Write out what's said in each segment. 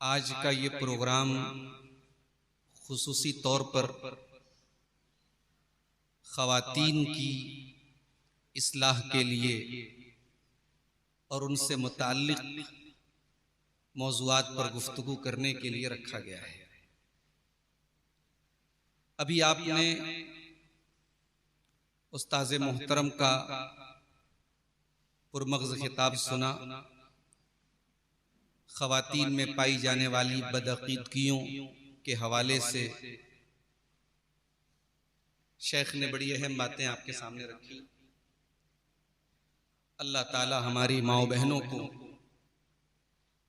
आज का ये प्रोग्राम खुसूसी तौर पर ख़वातीन की इस्लाह के लिए और उनसे मुताल्लिक़ मौज़ूआत पर गुफ्तगू करने के लिए रखा गया है। अभी आपने उस्ताज़े मोहतरम का पुरमग़ज़ खिताब सुना। ख़वातीन में पाई जाने वाली बदअक़ीदगियों के हवाले से शेख ने बड़ी अहम बातें आपके सामने रखी। अल्लाह ताला हमारी माओ बहनों को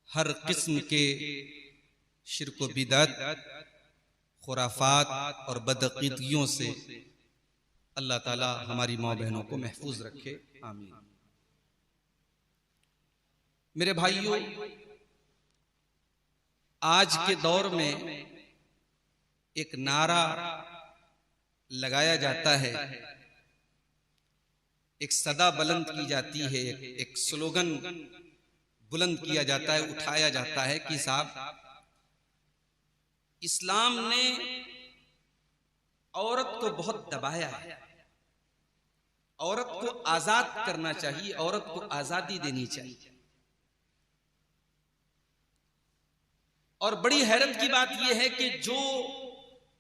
हर किस्म के शिर्क व बिदअत, खुराफात और बदअक़ीदगियों से अल्लाह ताला हमारी माओ बहनों को महफूज रखे, आमीन। मेरे भाइयों, आज के दौर में एक नारा लगाया जाता है, एक सदा बुलंद की जाती है, एक स्लोगन बुलंद किया जाता है, उठाया जाता है कि साहब इस्लाम ने औरत को बहुत दबाया है, औरत को आजाद करना चाहिए, औरत को आजादी देनी चाहिए। और बड़ी हैरत की बात यह है कि जो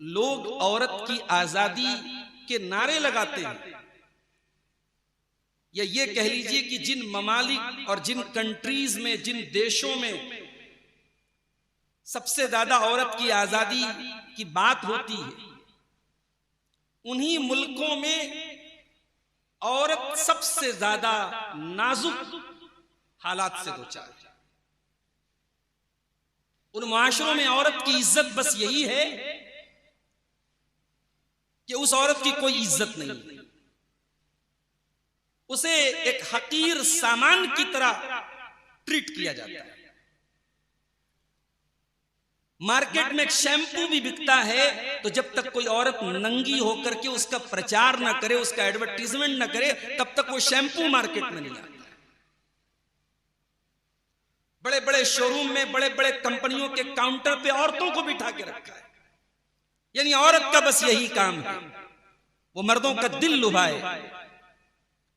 लोग औरत की आजादी के नारे लगाते हैं, या ये कह लीजिए कि जिन ममालिक और जिन कंट्रीज में, जिन देशों में सबसे ज्यादा औरत की आजादी की बात होती है, उन्हीं मुल्कों में औरत सबसे ज्यादा नाजुक हालात से दो चार। उन मुआशरों में औरत की इज्जत बस यही है कि उस औरत की कोई इज्जत नहीं, उसे एक हकीर सामान की तरह ट्रीट किया जाता है। मार्केट में एक शैम्पू भी बिकता है तो जब तक कोई औरत नंगी होकर के उसका प्रचार ना करे, उसका एडवर्टीजमेंट ना करे, तब तक वो शैम्पू मार्केट में नहीं आता। बड़े बड़े शोरूम में, बड़े बड़े कंपनियों के काउंटर पे औरतों को बिठा के रखा है, यानी औरत का बस यही काम है, वो मर्दों का दिल लुभाए,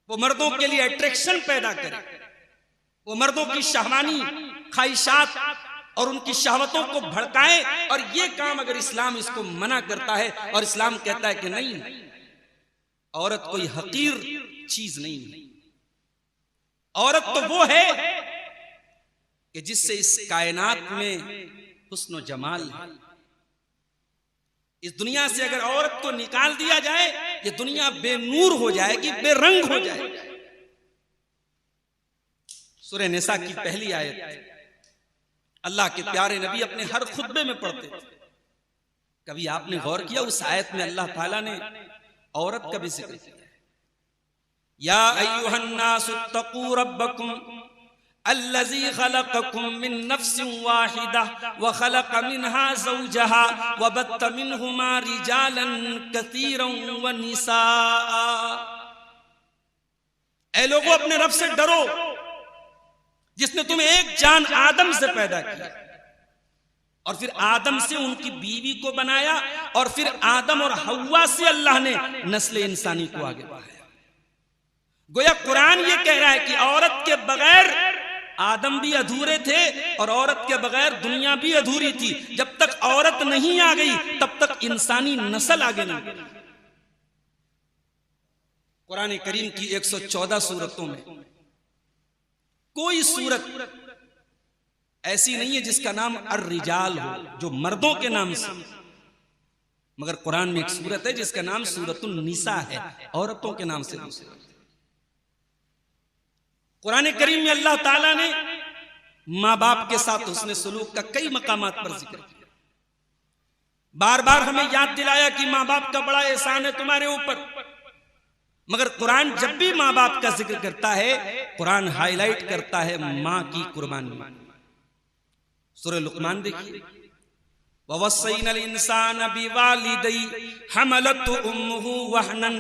वो मर्दों के लिए अट्रैक्शन पैदा करे, वो मर्दों की शहवानी ख्वाहिशात और उनकी शहवतों को भड़काए। और ये काम अगर इस्लाम इसको मना करता है और इस्लाम कहता है कि नहीं, औरत कोई हकीर चीज नहीं है, औरत तो वो है कि जिससे इस कायनात में हुस्न व जमाल है। इस दुनिया से अगर औरत को निकाल दिया जाए, ये दुनिया बेनूर हो जाएगी, बेरंग हो जाएगी। सूरह निसा की पहली आयत अल्लाह के प्यारे नबी अपने हर खुतबे में पढ़ते थे। कभी आपने गौर किया उस आयत में अल्लाह ताला ने औरत का भी जिक्र किया है। या अय्युहन्नासुत्तकू रब्बकुम अल्लज़ी खलक़कुम मिन नफ्सिन वाहिदा व खलक़ मिनहा ज़ौजहा व बत्त मिनहुमा रिजालन कसीरन व निसाअ। ऐ लोगों, अपने रब से डरो जिसने तुम्हें एक जान आदम से पैदा किया और फिर आदम से उनकी बीवी को बनाया और फिर आदम और हव्वा से अल्लाह ने नस्ल इंसानी को आगे बढ़ाया। गोया कुरान ये कह रहा है कि औरत के बगैर आदम भी अधूरे थे और औरत के बगैर दुनिया भी अधूरी थी। जब तक औरत नहीं आ गई तब तक इंसानी नस्ल आगे नहीं बढ़ी। कुरान करीम की 114 सूरतों में कोई सूरत ऐसी नहीं है जिसका नाम अर्रिजाल हो, जो मर्दों के नाम से, मगर कुरान में एक सूरत है जिसका नाम सूरतुन निसा है, औरतों के नाम से। कुरान करीम में अल्लाह ताला ने माँ बाप के साथ हुस्न सलूक का कई मकामात पर जिक्र किया। बार बार हमें याद दिलाया कि माँ बाप का बड़ा एहसान है तुम्हारे ऊपर। मगर कुरान जब भी माँ बाप का जिक्र करता है, कुरान हाईलाइट करता है माँ की कुर्बानी। सूरह लुक़मान देखिए, ववस्सैनल इंसान बिवालिदै हमलतहु उम्मुहु वहनन।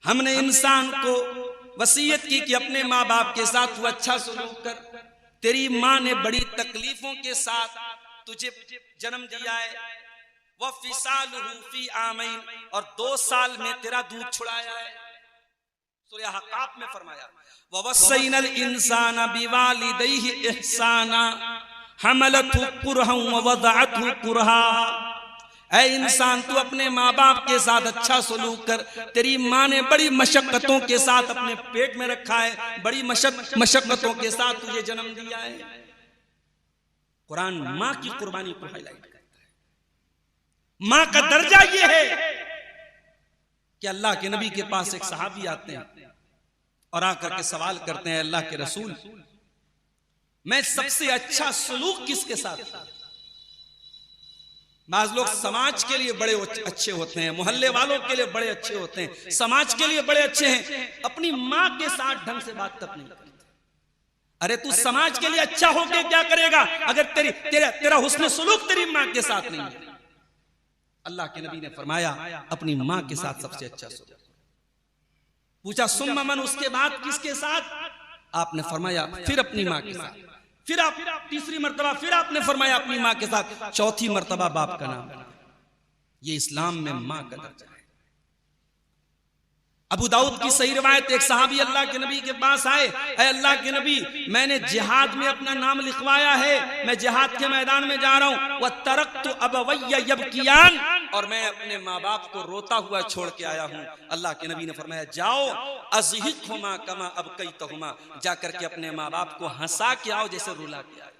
हमने इंसान को वसीयत की कि अपने माँ बाप के साथ वो अच्छा सलूक कर, तेरी माँ ने बड़ी तकलीफों के साथ तुझे जन्म दिया है, वह फिसालुहु फी आमैन, और 2 साल में तेरा दूध छुड़ाया है। सूरह हक़ाफ में फरमाया ववस्सैनल इंसाना बिवालिदैहि इहसाना हमलतहु कुरहन व वदअतहु कुरहा। ऐ इंसान, तू अपने माँ बाप के साथ अच्छा सलूक कर। तेरी माँ ने बड़ी मशक्कतों के साथ अपने पेट में रखा है, बड़ी मशक्कतों के साथ तुझे जन्म दिया है। कुरान माँ की कुर्बानी को हाईलाइट करता है। माँ का दर्जा यह है कि अल्लाह के नबी के पास एक सहाबी आते हैं और आकर के सवाल करते हैं, अल्लाह के रसूल, मैं सबसे अच्छा सलूक किसके साथ? बाज़ लोग समाज के लिए बड़े अच्छे होते हैं, मोहल्ले वालों के लिए बड़े अच्छे होते हैं, समाज के लिए बड़े अच्छे हैं, अपनी माँ के साथ ढंग से बात तक नहीं करते। अरे तू समाज के लिए अच्छा होके क्या करेगा अगर तेरा हुस्न सलूक तेरी माँ के साथ नहीं है? अल्लाह के नबी ने फरमाया अपनी माँ के साथ सबसे अच्छा सलूक। पूछा सुम्मा मन, उसके बाद किसके साथ? आपने फरमाया फिर अपनी माँ के साथ। फिर आप तीसरी मर्तबा फिर आपने फरमाया अपनी माँ के साथ। चौथी मर्तबा बाप का नाम। ये इस्लाम में माँ का दर्जा है। अबू दाऊद की सही रिवायत, एक सहाबी अल्लाह के नबी के पास आए, ऐ अल्लाह के नबी, मैंने जिहाद में अपना नाम लिखवाया है, मैं जिहाद के मैदान में जा रहा हूं, व तरक्तु अबवय्य यबकियान, और मैं अपने माँ बाप को रोता हुआ छोड़ के आया हूं। अल्लाह के नबी ने फरमाया जाओ अज़हिकहुमा कमा अबकैतहुमा, जाकर के अपने माँ बाप को हंसा के आओ जैसे रुला के आए।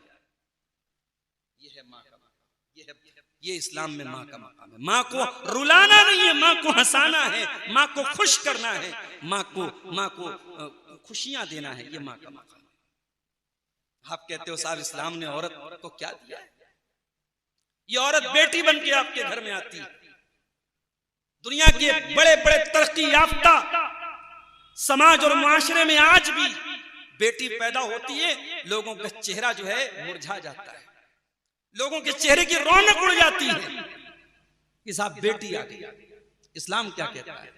ये है माँ का, ये इस्लाम में माँ का मकाम है। माँ को रुलाना नहीं है, माँ को हंसाना है, माँ को खुश करना है, माँ को खुशियां देना है, ये माँ का मकाम है। आप कहते हो साहब इस्लाम ने औरत को क्या दिया है? ये औरत बेटी बन के आपके घर में आती है। दुनिया के बड़े बड़े तरक्की याफ्ता समाज और मुआशरे में आज भी बेटी पैदा होती है, लोगों का चेहरा जो है मुरझा जाता है, लोगों के चेहरे की रौनक उड़ जाती है कि साहब बेटी आ गई। इस्लाम क्या कहता है?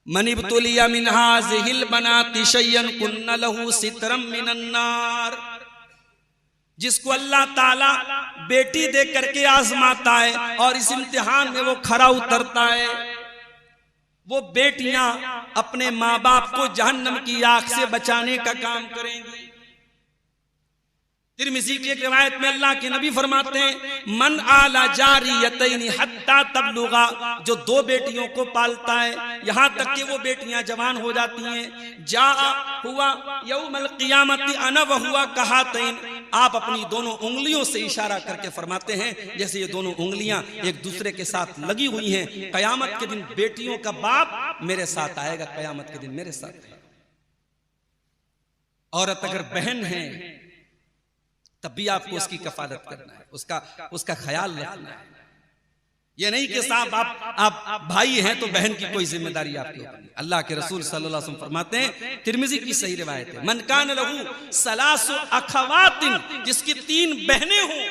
मनिबतुलिया मिन हाज़िहिल बनाति शय्यन कुन्न लहू सित्रम मिनन नार। जिसको अल्लाह ताला बेटी दे करके आजमाता है और इस इम्तिहान में वो खरा उतरता है, वो बेटियां अपने माँ बाप को जहन्नम की आग से बचाने का काम करेंगी। तिरमिज़ी की एक रिवायत में अल्लाह के नबी फरमाते हैं मन आला जारियतैनि हत्ता तबलुगा, जो 2 बेटियों को पालता है यहां तक कि वो बेटियां जवान हो जाती हैं, जा हुआ यौमल क़ियामति अना व हुआ कहातैन, आप अपनी दोनों उंगलियों से इशारा करके फरमाते हैं जैसे ये दोनों उंगलियां एक दूसरे के साथ लगी हुई हैं, कयामत के दिन बेटियों का बाप मेरे साथ आएगा, कयामत के दिन मेरे साथ है। औरत अगर बहन है तब भी आपको उसकी कफालत करना है, उसका ख्याल रखना है। ये नहीं कि साहब आप भाई हैं तो बहन की कोई जिम्मेदारी आपके ऊपर नहीं। अल्लाह के रसूल सल्लल्लाहु अलैहि वसल्लम फरमाते हैं, तिरमिज़ी की सही रिवायत है, मन कान लहू सलासु अखवातिन, जिसकी 3 बहनें हों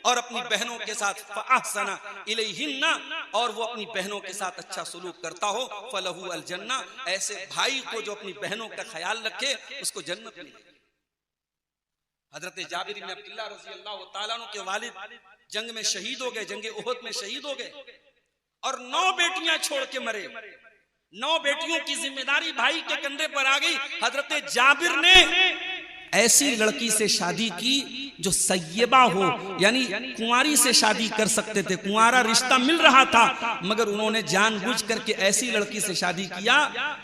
और अपनी बहनों के साथ फअहसना इलैहिन्ना, और वो अपनी बहनों के साथ अच्छा सलूक करता हो, फलहू अल जन्ना, ऐसे भाई को जो अपनी बहनों का ख्याल रखे उसको जन्नत मिलेगी। हजरत जाबिर इब्न अब्दुल्लाह रज़ी अल्लाह तआला अन्हु के वालिद जंग में शहीद हो गए, जंगे उहद में शहीद हो गए और 9 बेटियां छोड़ के मरे। 9 बेटियों की जिम्मेदारी भाई के कंधे पर आ गई। हजरत जाबिर ने ऐसी लड़की से शादी की जो सय्यबा हो, यानी कुंवारी से शादी कर सकते थे, कुंवारा रिश्ता मिल रहा था, मगर उन्होंने जानबूझ करके ऐसी लड़की से शादी किया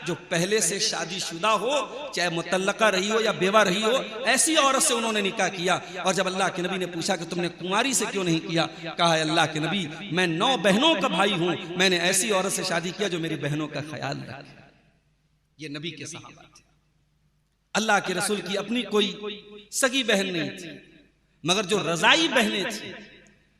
जो पहले से शादीशुदा हो, चाहे मुतल्लका रही हो या बेवा रही हो, ऐसी औरत से उन्होंने निकाह किया। और जब अल्लाह के नबी ने पूछा कि तुमने कुंवारी से क्यों नहीं किया, कहा अल्लाह के नबी मैं 9 बहनों का भाई हूं, मैंने ऐसी औरत से शादी किया जो मेरी बहनों का ख्याल रखे। ये नबी के सहाबा थे। अल्लाह के रसूल की अपनी कोई सगी बहन नहीं थी, मगर जो रजाई बहनें थी,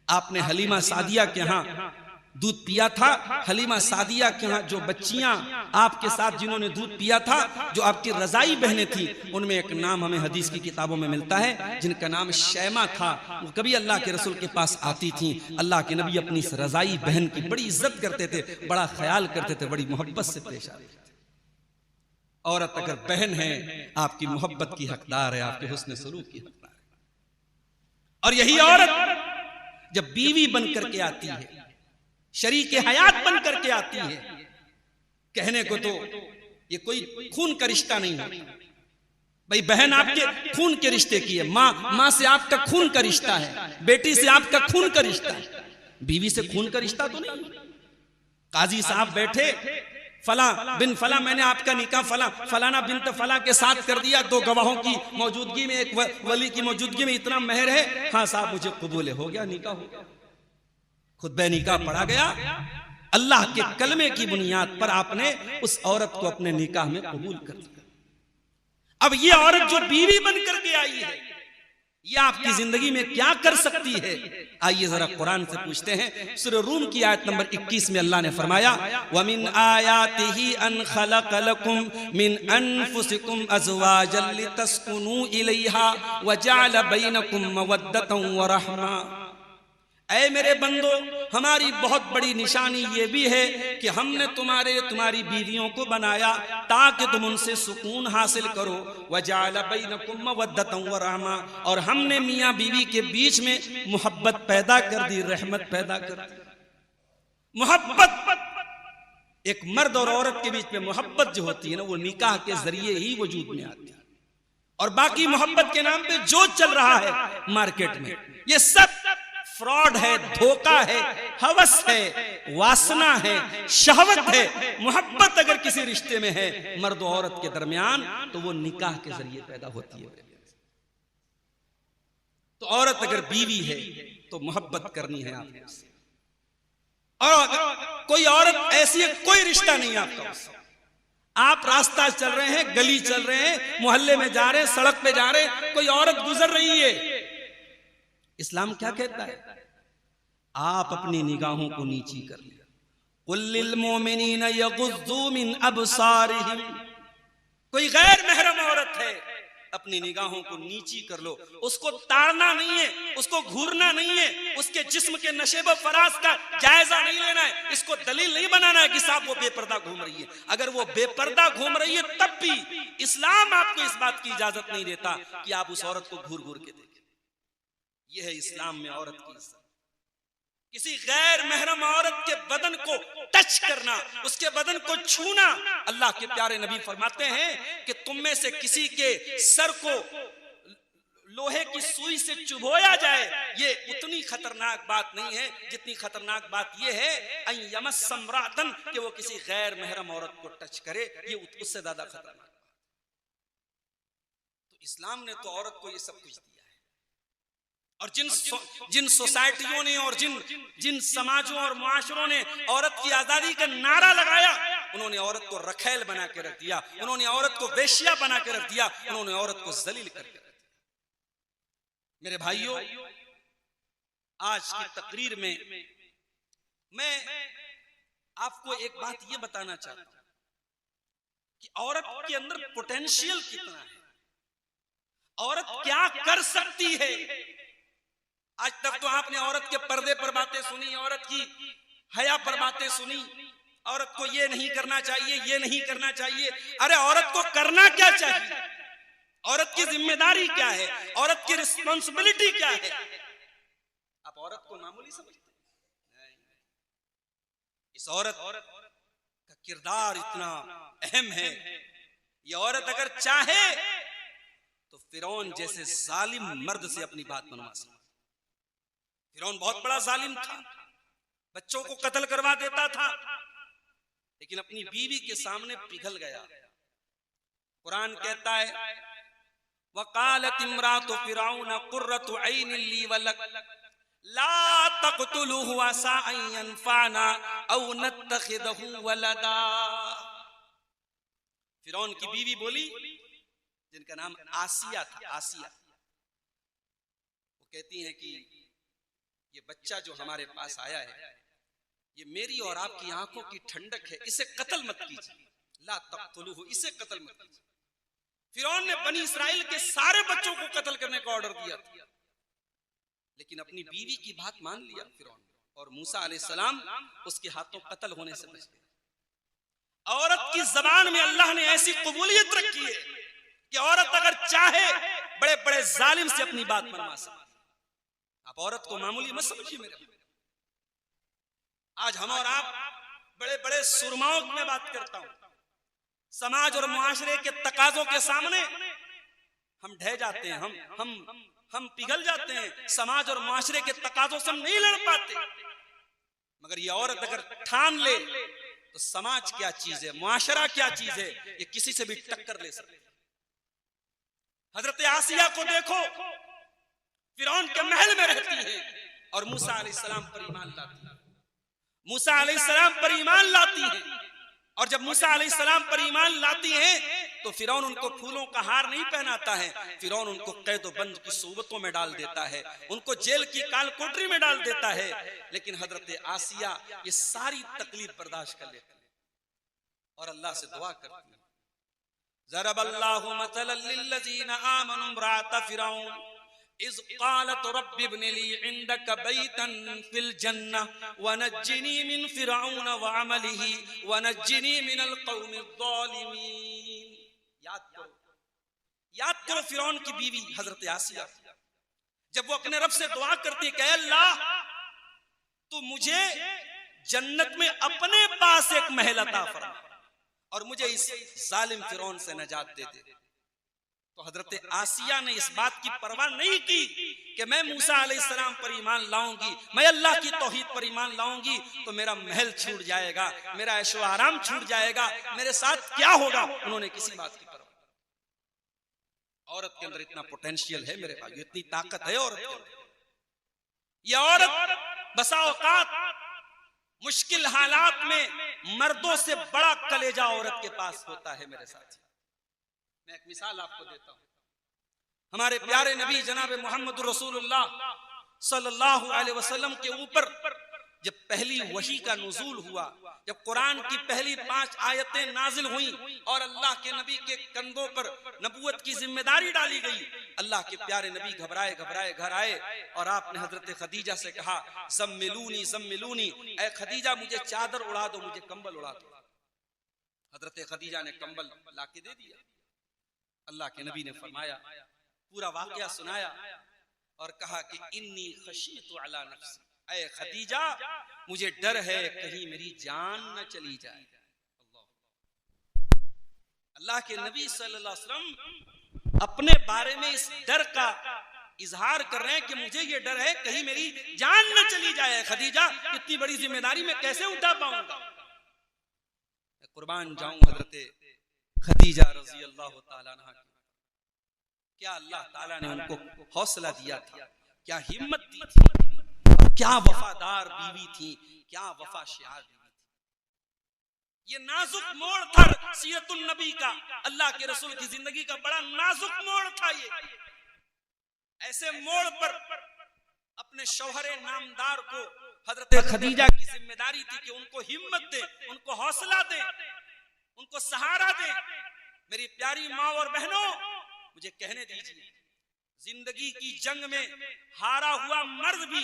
आपने हलीमा सादिया के यहाँ दूध पिया था। हलीमा सादिया के यहाँ जो बच्चियां आपके साथ जिन्होंने दूध पिया था, जो आपकी रजाई बहनें थी, उनमें एक नाम हमें हदीस की किताबों में मिलता है जिनका नाम शैमा था। वो कभी अल्लाह के रसूल के पास आती थी, अल्लाह के नबी अपनी इस रजाई बहन की बड़ी इज्जत करते थे, बड़ा ख्याल करते थे, बड़ी मोहब्बत से पेश आते थे। औरत अगर बहन है आपकी मोहब्बत की हकदार है, आपके हुस्न सलूक की हकदार है। और यही औरत जब बीवी बन करके आती है, शरीके हयात बन करके आती है, कहने को तो ये कोई खून का रिश्ता नहीं है भाई, बहन आपके खून के रिश्ते की है, माँ से आपका खून का रिश्ता है, बेटी से आपका खून का रिश्ता है, बीवी से खून का रिश्ता तो नहीं। काजी साहब बैठे, फला बिन फला मैंने आपका निकाह फलाना बिन फला के साथ कर दिया, 2 गवाहों की मौजूदगी में, एक वली की मौजूदगी में, इतना मेहर है, हाँ साहब मुझे कबूल हो गया, निकाह हो गया, खुतबे निकाह पढ़ा गया। अल्लाह के कलमे की बुनियाद पर आपने उस औरत को अपने निकाह में कबूल कर दिया। अब ये औरत जो बीवी बनकर के आई है, ये आपकी जिंदगी में क्या कर सकती है? आइए जरा कुरान से पूछते हैं। सूरह रूम की आयत नंबर 21 में अल्लाह ने फरमाया, वमिन आयातिही अन खलक़ लकुम मिन अनफुसिकुम अज़वाजन लितस्कुनू इलैहा व जअल बैनकुम मवद्दतन व रहमा। ऐ मेरे बंदो, हमारी बहुत बड़ी निशानी ये भी है कि हमने तुम्हारी बीवियों को बनाया ताकि तुम उनसे सुकून हासिल करो। वजअल बैनकुम मवद्दतन व रहमा, और हमने मियाँ बीवी के बीच में मोहब्बत पैदा कर दी, रहमत पैदा कर दी। मोहब्बत, एक मर्द और औरत के बीच में मोहब्बत जो होती है ना, वो निकाह के जरिए ही वजूद में आती है। और बाकी मोहब्बत के नाम पे जो चल रहा है मार्केट में, ये सब फ्रॉड है, धोखा है, हवस है, वासना है, शहवत है। मोहब्बत अगर किसी रिश्ते में है मर्द और औरत के दरमियान, तो वो निकाह के जरिए पैदा होती है। तो औरत अगर बीवी है तो मोहब्बत करनी है आपको, और कोई औरत ऐसी है, कोई रिश्ता नहीं आपका उससे। आप रास्ता चल रहे हैं, गली चल रहे हैं, मोहल्ले में जा रहे हैं, सड़क पे जा रहे हैं, कोई औरत गुजर रही है, इस्लाम क्या कहता है? आप अपनी निगाहों को नीची कर लिया। कुल्लिल मोमिनीना यगुज़्ज़ू मिन अबसारिहिम। कोई गैर महरम औरत है, अपनी निगाहों को नीची कर लो। उसको ताड़ना नहीं है, उसको घूरना नहीं है, उसके जिस्म के नशेब फराज का जायजा नहीं लेना है, इसको दलील नहीं बनाना है कि साहब वो बेपर्दा घूम रही है। अगर वो बेपर्दा घूम रही है तब भी इस्लाम आपको इस बात की इजाजत नहीं देता कि आप उस औरत को घूर घूर के देखें। यह है इस्लाम में औरत की इज्जत। किसी गैर महरम औरत के बदन को टच करना, उसके बदन को छूना, अल्लाह के प्यारे नबी फरमाते हैं कि तुम में से किसी के सर को लोहे की सुई से चुभोया जाए, ये उतनी खतरनाक बात नहीं है जितनी खतरनाक बात ये है अन यमस्सम्रातन, कि वो किसी गैर महरम औरत को टच करे, ये उससे ज्यादा खतरनाक। तो इस्लाम ने तो औरत को ये सब कुछ दिया। और जिन सोसाइटियों ने और जिन समाजों और मुआशरों ने औरत की आजादी का नारा लगाया, उन्होंने औरत को रखैल बना के रख दिया, उन्होंने औरत को वेश्या बना के रख दिया, उन्होंने औरत को जलील करके रख दिया। मेरे भाइयों, आज की तकरीर में मैं आपको एक बात यह बताना चाहता हूं कि औरत के अंदर पोटेंशियल कितना है, औरत क्या कर सकती है। आज तक तो आपने औरत के पर्दे पर बातें सुनी, औरत की हया पर बातें सुनी, औरत को ये नहीं करना चाहिए, ये नहीं करना चाहिए। अरे औरत को करना क्या चाहिए? औरत की जिम्मेदारी क्या है? औरत की रिस्पॉन्सिबिलिटी क्या है? आप औरत को मामूली समझते हैं? इस औरत का किरदार इतना अहम है। ये औरत अगर चाहे तो फिरौन जैसे जालिम मर्द से अपनी बात मनवा सकती। फिरौन बहुत बड़ा जालिम था, बच्चों को कत्ल करवा देता था, लेकिन अपनी बीवी के सामने पिघल गया। कुरान कहता है वकालत इम्रातु फिरौन कुर्रतु ऐन ली वलक ला तक़तुलूहु असा अन यनफ़अना औ नत्तख़िज़हु वलदा। फिरौन की बीवी बोली, जिनका नाम आसिया था, आसिया, वो कहती हैं कि ये बच्चा जो हमारे पास आया है, ये मेरी और आपकी आंखों की ठंडक है, इसे कत्ल मत कीजिए, ला तक़तुलूहु, इसे कत्ल मत कीजिए। फिरौन ने बनी इस्राएल के सारे बच्चों को कत्ल करने का ऑर्डर दिया था, लेकिन अपनी बीवी की बात मान लिया फिरौन, और मूसा अलैहिस्सलाम उसके हाथों कत्ल होने से बच गए। औरत की जबान में अल्लाह ने ऐसी कबूलियत रखी है कि औरत अगर चाहे बड़े बड़े जालिम से अपनी बात मनवा सकती। आप औरत को मामूली मत समझिए मेरे। आज हम और आप बड़े बड़े सुरमाओं में बात करता हूं, समाज और मुआशरे के तकाजों के सामने हम ढह जाते हैं, हम पिघल जाते हैं। समाज और मुआशरे के तकाजों से हम नहीं लड़ पाते। मगर ये औरत अगर ठान ले तो समाज क्या चीज है, मुआशरा क्या चीज है, ये किसी से भी टक्कर ले सकते। हजरत आसिया को देखो, फिरौन के महल में रहती है और मूसा अलैहिस्सलाम पर ईमान लाती है। मूसा अलैहिस्सलाम पर ईमान लाती है, और जब मूसा अलैहिस्सलाम पर ईमान लाती है तो फिरौन उनको फूलों का हार नहीं पहनाता है, फिरौन उनको कैद बंद की सोबतों में डाल देता है, उनको जेल की काल कोठरी में डाल देता है। लेकिन हजरत आसिया ये सारी तकलीफ बर्दाश्त कर लेती है और अल्लाह से दुआ करती है। ज़रबल्लाहु मसलन लिल्लज़ीना आमनू इम्राअत फिरौन इज़ क़ालत रब्बि इब्नि ली इंदक बैतन फिल जन्नह वनज्जिनी मिन फिरऔन व अमलिही वनज्जिनी मिनल क़ौमिज़ ज़ालिमीन। याद करो फिरौन की बीवी हजरत आसिया, जब वो अपने रब से दुआ करती है कि अल्लाह तू मुझे जन्नत में अपने पास एक महल अता फरमा और मुझे इस जालिम फिरौन से नजात दे दे। तो हजरत आसिया ने इस बात की परवाह नहीं की कि मैं मूसा अलैहिस्सलाम पर ईमान लाऊंगी, मैं अल्लाह की तौहीद पर ईमान लाऊंगी तो मेरा महल छूट जाएगा, मेरा ऐशो आराम छूट जाएगा, मेरे साथ क्या होगा। उन्होंने किसी बात की परवाह। औरत के अंदर इतना पोटेंशियल है मेरे भाई, इतनी ताकत है औरत के अंदर। यह औरत बसा औकात मुश्किल हालात में मर्दों से बड़ा कलेजा औरत के पास होता है मेरे साथ। मैं एक मिसाल आपको देता हूं। हमारे प्यारे नबी जनाब मोहम्मद रसूलुल्लाह सल्लल्लाहु अलैहि वसल्लम के ऊपर जब पहली वही का नुज़ूल हुआ, जब कुरान की पहली 5 आयतें नाजिल हुई और अल्लाह के नबी के कंधों पर नबूवत की जिम्मेदारी डाली गई, अल्लाह के प्यारे नबी घबराए घबराए घर आए और आपने हजरत खदीजा से कहा ज़म्मिलूनी ज़म्मिलूनी, ऐ खदीजा मुझे चादर उड़ा दो, मुझे कंबल उड़ा दो। हजरत खदीजा ने कंबल लाके दे दिया। अल्लाह के नबी ने फरमाया, पूरा वाकया सुनाया और कहा कि इन्नी खशीतु अला नफ्सी, ऐ खदीजा मुझे डर है कहीं मेरी जान न चली जाए। अल्लाह के नबी सल्लल्लाहु अलैहि वसल्लम अपने बारे में इस डर का इजहार कर रहे हैं कि मुझे ये डर है कहीं मेरी जान न चली जाए। खदीजा इतनी बड़ी जिम्मेदारी मैं कैसे उठा पाऊंगा। मैं कुर्बान जाऊं हजरत खदीजा रज़ी अल्लाह ताला अन्हा, क्या अल्लाह ताला ने उनको हौसला दिया था, क्या हिम्मत दी थी, क्या वफादार बीवी थी, क्या वफाशियार बीवी थी। ये नाजुक मोड़ था सीरतुन नबी का, अल्लाह के रसूल की जिंदगी का बड़ा नाजुक मोड़ था ये। ऐसे मोड़ पर अपने शौहरे नामदार को हजरत खदीजा की जिम्मेदारी थी कि उनको हिम्मत दे, उनको हौसला दे, उनको सहारा दे। मेरी प्यारी माँ और बहनों, मुझे कहने दीजिए, जिंदगी की जंग में हारा हुआ मर्द भी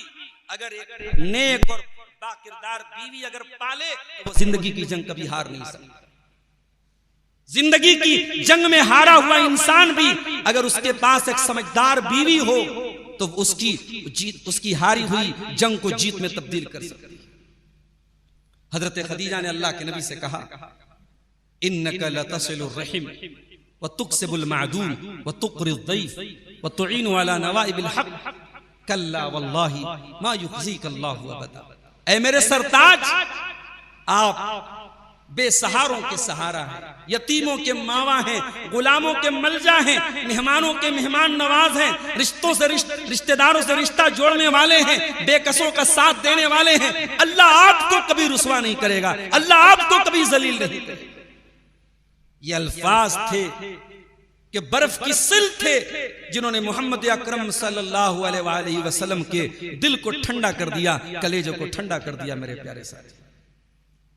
अगर एक नेक और बाकिरदार बीवी अगर पाले तो वो जिंदगी की जंग कभी हार नहीं सकता। जिंदगी की जंग में हारा हुआ इंसान भी अगर उसके पास एक समझदार बीवी हो तो उसकी हारी हुई जंग को जीत में तब्दील कर सकती है। हजरत खदीजा ने अल्लाह के नबी से कहा, इन्नका लतसिलुर रहीम व तुक्सिबुल मादूम व तुक़रिज़ ज़ईफ़ व तुईनु अला नवाइबिल हक़ कल्ला वल्लाहि मा युख़ज़ीका अल्लाहु अबदा। ऐ मेरे सरताज, आप बेसहारों के सहारा हैं, यतीमों के मावा हैं, गुलामों के मलजा हैं, मेहमानों के मेहमान नवाज हैं, रिश्तों से रिश्तेदारों से रिश्ता जोड़ने वाले हैं, बेकसों का साथ देने वाले हैं। अल्लाह आपको कभी रुसवा नहीं करेगा, अल्लाह आपको कभी जलील नहीं करेगा। ये अल्फाज थे कि बर्फ की सिल थे जिन्होंने मोहम्मद अकरम सल्लल्लाहु अलैहि वसल्लम के दिल को ठंडा कर दिया, कलेजों को ठंडा कर दिया। मेरे प्यारे साथी,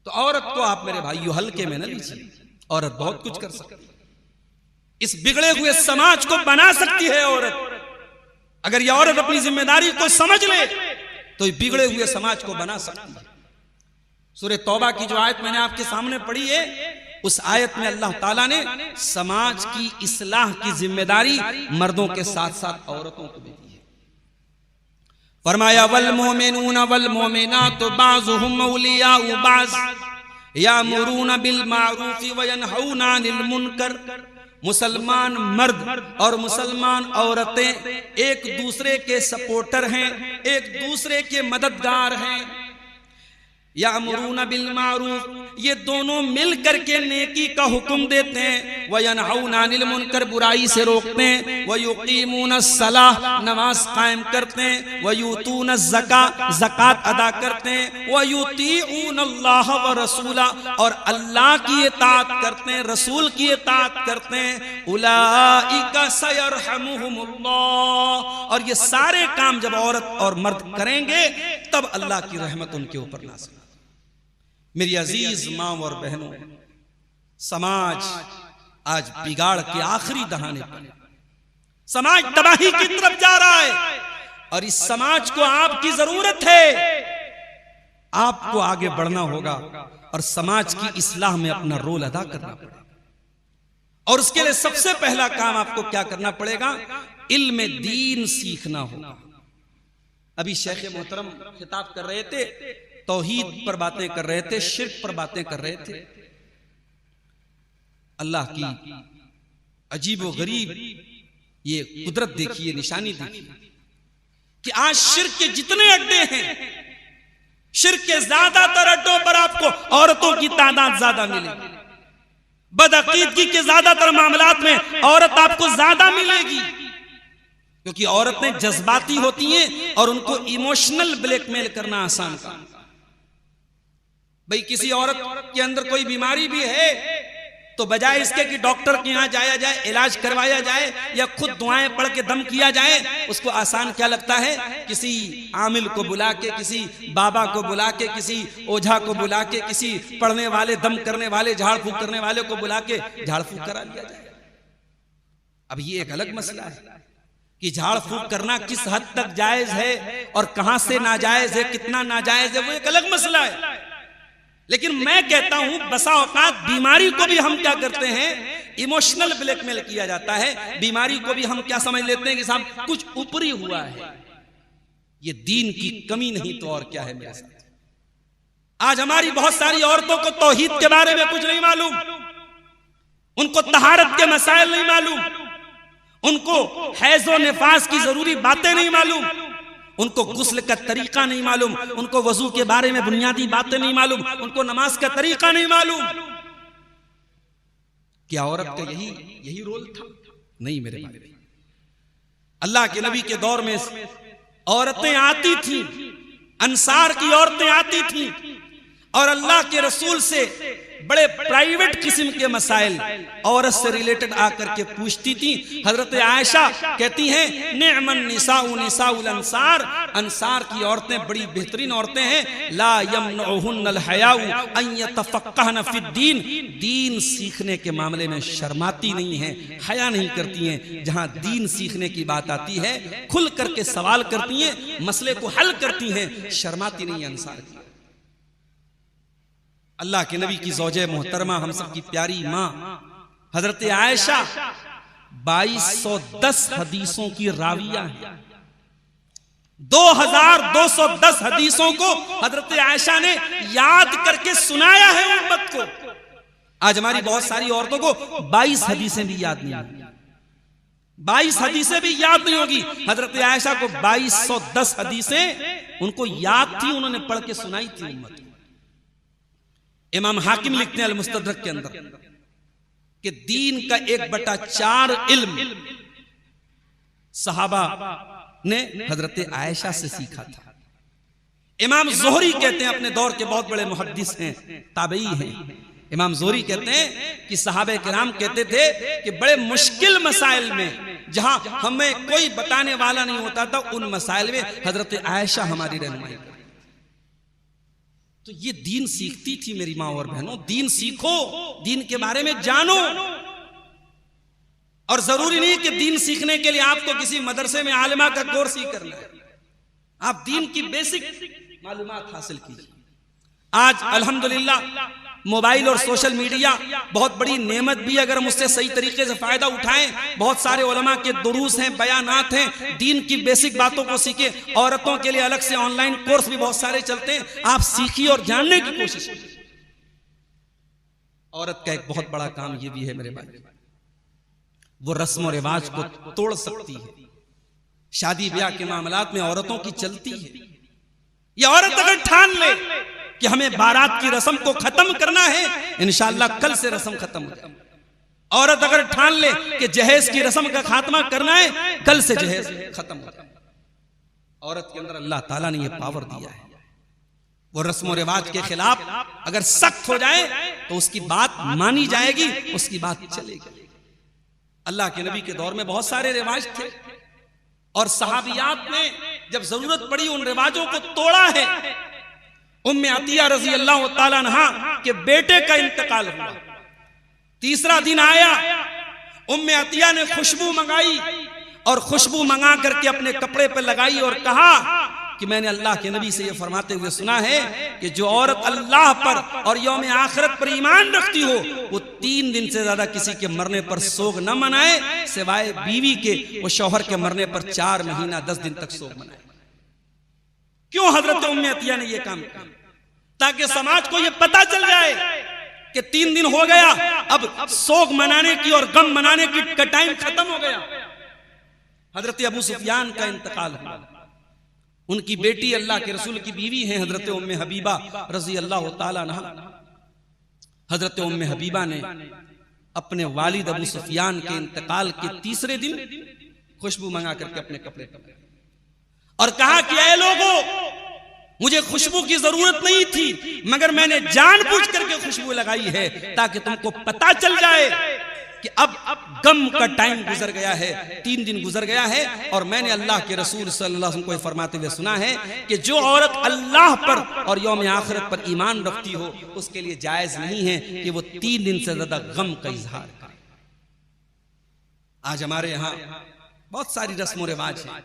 तो औरत को आप मेरे भाइयों हल्के में न लीजिए, औरत बहुत कुछ कर सकती है, इस बिगड़े हुए समाज को बना सकती है औरत। अगर ये औरत अपनी जिम्मेदारी को समझ ले तो बिगड़े हुए समाज को बना सकती है। सूरह तौबा की जो आयत मैंने आपके सामने पढ़ी है, उस आयत में अल्लाह ताला ने समाज की इस्लाह की जिम्मेदारी मर्दों के साथ साथ औरतों को भी दी है। फरमाया वल मोमिनून वल मोमिनात बाज़ुहुम औलियाउ बाज़ यामुरून बिल मारूफ व यनहौना अनिल मुनकर। मुसलमान मर्द और मुसलमान औरतें एक दूसरे के सपोर्टर हैं, एक दूसरे के मददगार हैं। यामुरून बिल मारूफ, ये दोनों मिल करके नेकी का हुक्म देते हैं। व यनहौना अनिल मुनकर, बुराई से रोकते हैं। व युकीमून सलाह, नमाज कायम करते हैं। व यूतून ज़का, ज़कात अदा करते हैं। व युतीऊन अल्लाह व रसूला, और अल्लाह की इताअत करते हैं, रसूल की इताअत करते हैं। उलाइका सयरहमुहुमुल्लाह, और ये सारे काम जब औरत और मर्द करेंगे तब अल्लाह की रहमत उनके ऊपर नाज़िल। मेरी अजीज माँ और बहनों, समाज आज बिगाड़ के आखिरी दहाने पर, समाज तबाही की तरफ जा रहा है और इस समाज को आपकी जरूरत है। आपको आगे बढ़ना होगा और समाज की इस्लाह में अपना रोल अदा करना पड़ेगा। और उसके लिए सबसे पहला काम आपको क्या करना पड़ेगा? इल्म दीन सीखना होगा। अभी शेख मोहतरम खिताब कर रहे थे, तौहीद पर बातें कर रहे थे, शिर्क पर बातें कर रहे थे। अल्लाह की अजीब व गरीब ये कुदरत देखिए, निशानी देखिए कि आज शिर्क के जितने अड्डे हैं, शिर्क के ज्यादातर अड्डों पर आपको औरतों की तादाद ज्यादा मिलेगी। बदअकीदगी के ज्यादातर मामलात में औरत आपको ज्यादा मिलेगी, क्योंकि औरतें जज्बाती होती हैं और उनको इमोशनल ब्लैकमेल करना आसान काम। भाई किसी औरत के अंदर कोई बीमारी भी है तो बजाय इसके कि डॉक्टर के यहाँ जाया जाए, इलाज करवाया जाए या खुद दुआएं पढ़ के दम किया जाए, उसको आसान क्या लगता है? किसी आमिल को बुला के, किसी बाबा को बुला के, किसी ओझा को बुला के, किसी पढ़ने वाले, दम करने वाले, झाड़ फूक करने वाले को बुला के झाड़ फूक करा लिया जाए। अब ये एक अलग मसला है कि झाड़ फूक करना किस हद तक जायज है और कहां से नाजायज है, कितना नाजायज है, वो एक अलग मसला है। लेकिन मैं कहता हूं बसा औकात बीमारी को भी हम क्या करते हैं? इमोशनल ब्लैकमेल किया जाता है। बीमारी को भी हम क्या समझ लेते हैं कि साहब कुछ ऊपरी हुआ है। ये दीन की कमी नहीं तो और क्या है मेरे साथ। आज हमारी बहुत सारी औरतों को तौहीद के बारे में कुछ नहीं मालूम, उनको तहारत के मसाइल नहीं मालूम, उनको हैज़ और निफास की जरूरी बातें नहीं मालूम, उनको गुस्ल का तरीका नहीं मालूम, उनको वजू के बारे में बुनियादी बातें नहीं मालूम, उनको नमाज का तरीका नहीं मालूम। क्या औरत का यही रोल था? नहीं मेरे भाई। अल्लाह के नबी के दौर में औरतें आती थी, अंसार की औरतें आती थी और अल्लाह के रसूल से बड़े प्राइवेट किस्म के मसाइल औरत से रिलेटेड आकर के पूछती थी। हजरत आयशा कहती हैं निअमन निसाउ निसाउल अंसार, अंसार की औरतें बड़ी बेहतरीन औरतें हैं। ला यमनउहुन्नल हयाउ अन यतफक्कहन फिद्दीन, दीन सीखने के मामले में शर्माती नहीं हैं, हया नहीं करती हैं। जहां दीन सीखने की बात आती है खुल करके सवाल करती हैं, मसले को हल करती हैं, शर्माती नहीं है अंसार की। अल्लाह के नबी की ज़ौजे मोहतरमा, हम सब की प्यारी माँ हजरत आयशा 2210 हदीसों की राविया है। 2210 हदीसों को हजरत आयशा ने याद करके सुनाया है उम्मत को। आज हमारी बहुत सारी औरतों को 22 हदीसें भी याद नहीं होगी, 22 हदीसें भी याद नहीं होगी। हजरत आयशा को 2210 हदीसें उनको याद थी, उन्होंने पढ़ के सुनाई थी उम्मत को। इमाम हाकिम लिखते हैं अल-मुस्तदरक के अंदर कि दीन का 1/4 इल्म सहाबा ने हजरत आयशा से सीखा था। इमाम ज़ोहरी कहते हैं, अपने दौर के बहुत बड़े मुहद्दिस हैं, ताबई हैं, इमाम ज़ोहरी कहते हैं कि सहाबे किराम कहते थे कि बड़े मुश्किल मसाइल में जहां हमें कोई बताने वाला नहीं होता था, उन मसाइल में हजरत आयशा हमारी रहनुमाई। तो ये दीन सीखती थी मेरी माँ और बहनों। दीन सीखो, दीन के बारे में जानो। और जरूरी नहीं कि दीन सीखने के लिए आपको किसी मदरसे में आलिमा का कोर्स ही करना है, आप दीन की बेसिक मालूमात हासिल कीजिए। आज अल्हम्दुलिल्लाह मोबाइल और सोशल मीडिया बहुत बड़ी नेमत भी, अगर हम उससे सही तरीके से फायदा उठाएं। बहुत सारे उलमा के दुरूस हैं, बयानात हैं, दीन की बेसिक बातों को सीखें। औरतों के लिए अलग से ऑनलाइन कोर्स भी बहुत सारे चलते हैं, आप सीखिए और जानने की कोशिश कीजिए। औरत का एक बहुत बड़ा काम यह भी है मेरे भाई, वो रस्म और रिवाज को तोड़ सकती है। शादी ब्याह के मामलात में औरतों की चलती है। ये औरत अगर ठान ले कि हमें बारात की रस्म को खत्म करना है, इंशाअल्लाह कल से रस्म खत्म हो जाए। औरत अगर ठान ले कि जहेज की रस्म का खात्मा करना है, कल से जहेज खत्म हो जाए। औरत के अंदर अल्लाह ताला ने यह पावर दिया है। वो रस्म और रिवाज के खिलाफ अगर सख्त हो जाए तो उसकी बात मानी जाएगी, उसकी बात चलेगी। अल्लाह के नबी के दौर में बहुत सारे रिवाज थे और सहाबियात ने जब जरूरत पड़ी उन रिवाजों को तोड़ा है। उम्मे अतिया रजी अल्लाह ताला अन्हा के बेटे का इंतकाल हुआ, तीसरा दिन आया, उम्मे अतिया ने खुशबू मंगाई और खुशबू मंगा करके अपने कपड़े पर लगाई और कहा कि मैंने अल्लाह के नबी से यह फरमाते हुए सुना है कि जो औरत अल्लाह पर और यौम आखिरत पर ईमान रखती हो वो 3 दिन से ज्यादा किसी के मरने पर सोग न मनाए, सिवाय बीवी के। वो शौहर के मरने पर 4 महीना 10 दिन तक सोग मनाए। क्यों हजरत उम्मे अतिया ने यह काम किया? ताकि समाज को यह पता चल जाए कि 3 दिन हो गया, अब सोग मनाने की और गम मनाने की टाइम खत्म हो गया। हजरत अबू सुफियान का इंतकाल हुआ। उनकी बेटी अल्लाह के रसूल की बीवी हैं हजरत उम्मे हबीबा रजी अल्लाह ताला अन्हा। हजरत उम्मे हबीबा ने अपने वालिद अबू सुफियान के इंतकाल के तीसरे दिन खुशबू मंगा करके अपने कपड़े पहने और कहा कि ऐ लोगों, मुझे खुशबू की जरूरत नहीं थी, मगर मैंने जानबूझ करके खुशबू लगाई है ताकि तुमको पता चल जाए कि अब गम का टाइम गुजर गया है, 3 दिन गुजर गया है। और मैंने अल्लाह के रसूल सल्लल्लाहु अलैहि वसल्लम को फरमाते हुए सुना है कि जो औरत अल्लाह पर और यौम आखिरत पर ईमान रखती हो उसके लिए जायज नहीं है कि वो 3 दिन से ज्यादा गम का इजहार करे। आज हमारे यहाँ बहुत सारी रस्म और रिवाज है।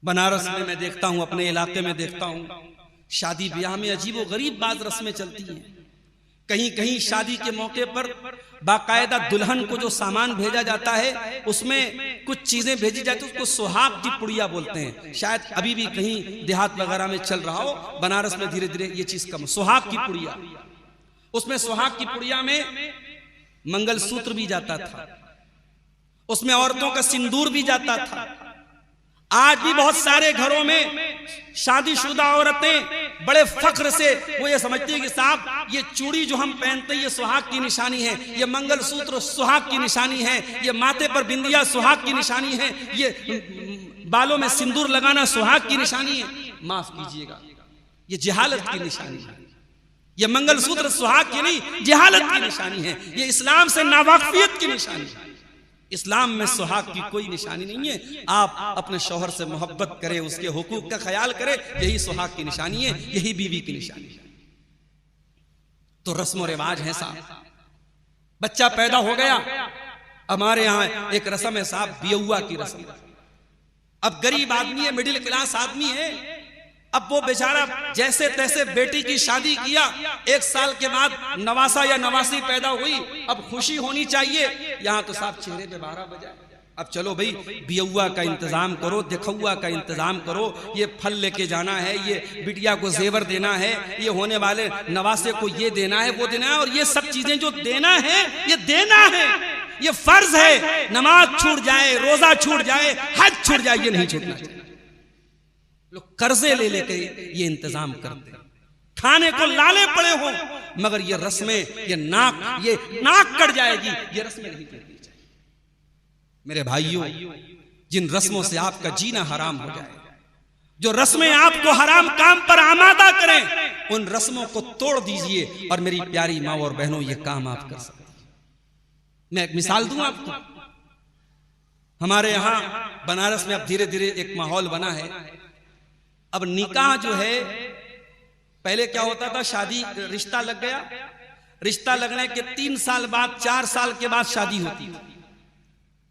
बनारस में मैं देखता हूं, अपने इलाके में देखता हूं, शादी ब्याह में अजीबो गरीब बात रस्में चलती हैं। कहीं कहीं शादी के मौके पर बाकायदा दुल्हन को जो सामान भेजा जाता है उसमें कुछ चीजें भेजी जाती है, उसको सुहाग की पुड़िया बोलते हैं। शायद अभी भी कहीं देहात वगैरह में चल रहा हो, बनारस में धीरे धीरे ये चीज कम। सुहाग की पुड़िया, उसमें सुहाग की पुड़िया में मंगलसूत्र भी जाता था, उसमें औरतों का सिंदूर भी जाता था। आज भी बहुत सारे घरों में शादीशुदा औरतें बड़े फख्र से वो ये समझती है कि साहब ये चूड़ी जो हम पहनते हैं ये सुहाग की निशानी है, ये मंगलसूत्र सुहाग की निशानी है, ये माथे पर बिंदिया सुहाग की निशानी है, ये बालों में सिंदूर लगाना सुहाग की निशानी है। माफ कीजिएगा, ये जहालत की निशानी है। ये मंगलसूत्र सुहाग की नहीं, जहालत की निशानी है। ये इस्लाम से नावाकिफियत की निशानी है। इस्लाम में सुहाग की कोई निशानी नहीं है। आप अपने शौहर से मोहब्बत करें, उसके हुकूक का ख्याल करें, यही सुहाग की निशानी है, यही बीवी की निशानी है। तो रस्म और रिवाज है साहब। बच्चा पैदा हो गया, हमारे यहाँ एक रस्म है साहब, बियौआ की रस्म। अब गरीब आदमी है, मिडिल क्लास आदमी है, अब वो बेचारा जैसे तैसे बेटी की शादी किया, 1 साल के बाद नवासा या नवासी पैदा हुई, अब खुशी होनी चाहिए। यहाँ तो साहब चेहरे पे 12 बजा। अब चलो भाई बियौआ का इंतजाम करो, दिखौआ का इंतजाम करो, ये फल लेके जाना है, ये बिटिया को जेवर देना है, ये होने वाले नवासे को ये देना है, वो देना है, और ये सब चीजें जो देना है ये देना है, ये फर्ज है। नमाज छूट जाए, रोजा छूट जाए, हज छूट जाए, ये नहीं छूटना चाहिए। लोग कर्जे ले लेके ये इंतजाम करते, खाने को लाले पड़े हो, मगर ये रस्में, ये नाक कट जाएगी, ये रस्में नहीं करनी चाहिए। मेरे भाइयों, जिन रस्मों से आपका जीना हराम हो जाए, जो रस्में आपको हराम काम पर आमादा करें, उन रस्मों को तोड़ दीजिए। और मेरी प्यारी माँ और बहनों, ये काम आप कर सकते हैं। मैं एक मिसाल दूं आपको। हमारे यहां बनारस में अब धीरे धीरे एक माहौल बना है। अब निकाह जो है, पहले क्या होता था, शादी रिश्ता लग गया, रिश्ता लगने के 3 साल बाद, 4 साल के बाद शादी होती थी।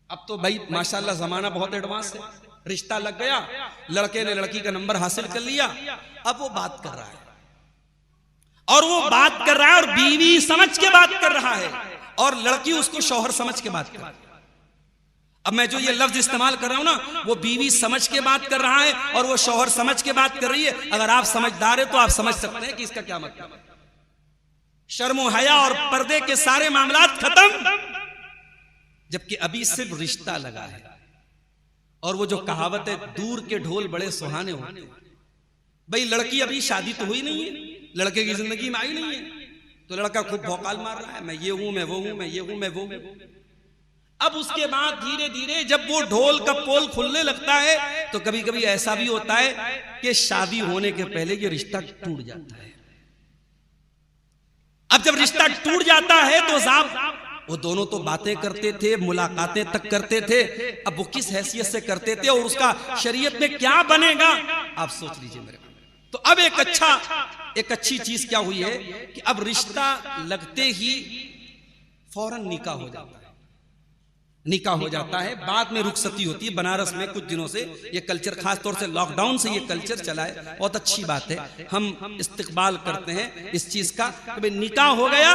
अब तो भाई माशाल्लाह जमाना बहुत एडवांस है। रिश्ता लग गया, लड़के ने लड़की का नंबर हासिल कर लिया, अब वो बात कर रहा है और वो बात कर रहा है और बीवी समझ के बात कर रहा है, और लड़की उसको शौहर समझ के बात कर रहा है। अब मैं जो ये लफ्ज इस्तेमाल कर रहा हूं ना, वो बीवी समझ के बात कर रहा है और वो शौहर समझ के बात कर रही है। अगर आप समझदार है तो आप समझ सकते हैं कि इसका क्या मतलब है। शर्म हया और पर्दे के सारे मामलात खत्म, जबकि अभी सिर्फ रिश्ता लगा है। और वो जो कहावत है, दूर के ढोल बड़े सुहाने होते हैं। भाई लड़की अभी शादी तो हुई नहीं है, लड़के की जिंदगी में आई नहीं है, तो लड़का खूब भौकाल मार रहा है, मैं ये हूं, मैं वो हूं, मैं ये हूं, मैं वो हूं। अब उसके बाद धीरे धीरे जब वो ढोल का पोल खुलने लगता है, तो कभी कभी ऐसा भी होता है कि शादी होने के पहले ये रिश्ता टूट जाता है। अब जब रिश्ता टूट जाता है तो साहब वो दोनों तो बातें करते थे, मुलाकातें तक करते थे, अब वो किस हैसियत से करते थे और उसका शरीयत में क्या बनेगा, आप सोच लीजिए मेरे। तो अब एक अच्छी चीज क्या हुई है कि अब रिश्ता लगते ही फौरन निकाह हो जाता है। निकाह हो जाता है, बाद में रुखसती होती है। बनारस में कुछ दिनों से ये कल्चर, खास तौर से लॉकडाउन से ये कल्चर चला है, बहुत अच्छी बात है। हम इस्तिकबाल करते हैं इस चीज का कि भाई निकाह हो गया,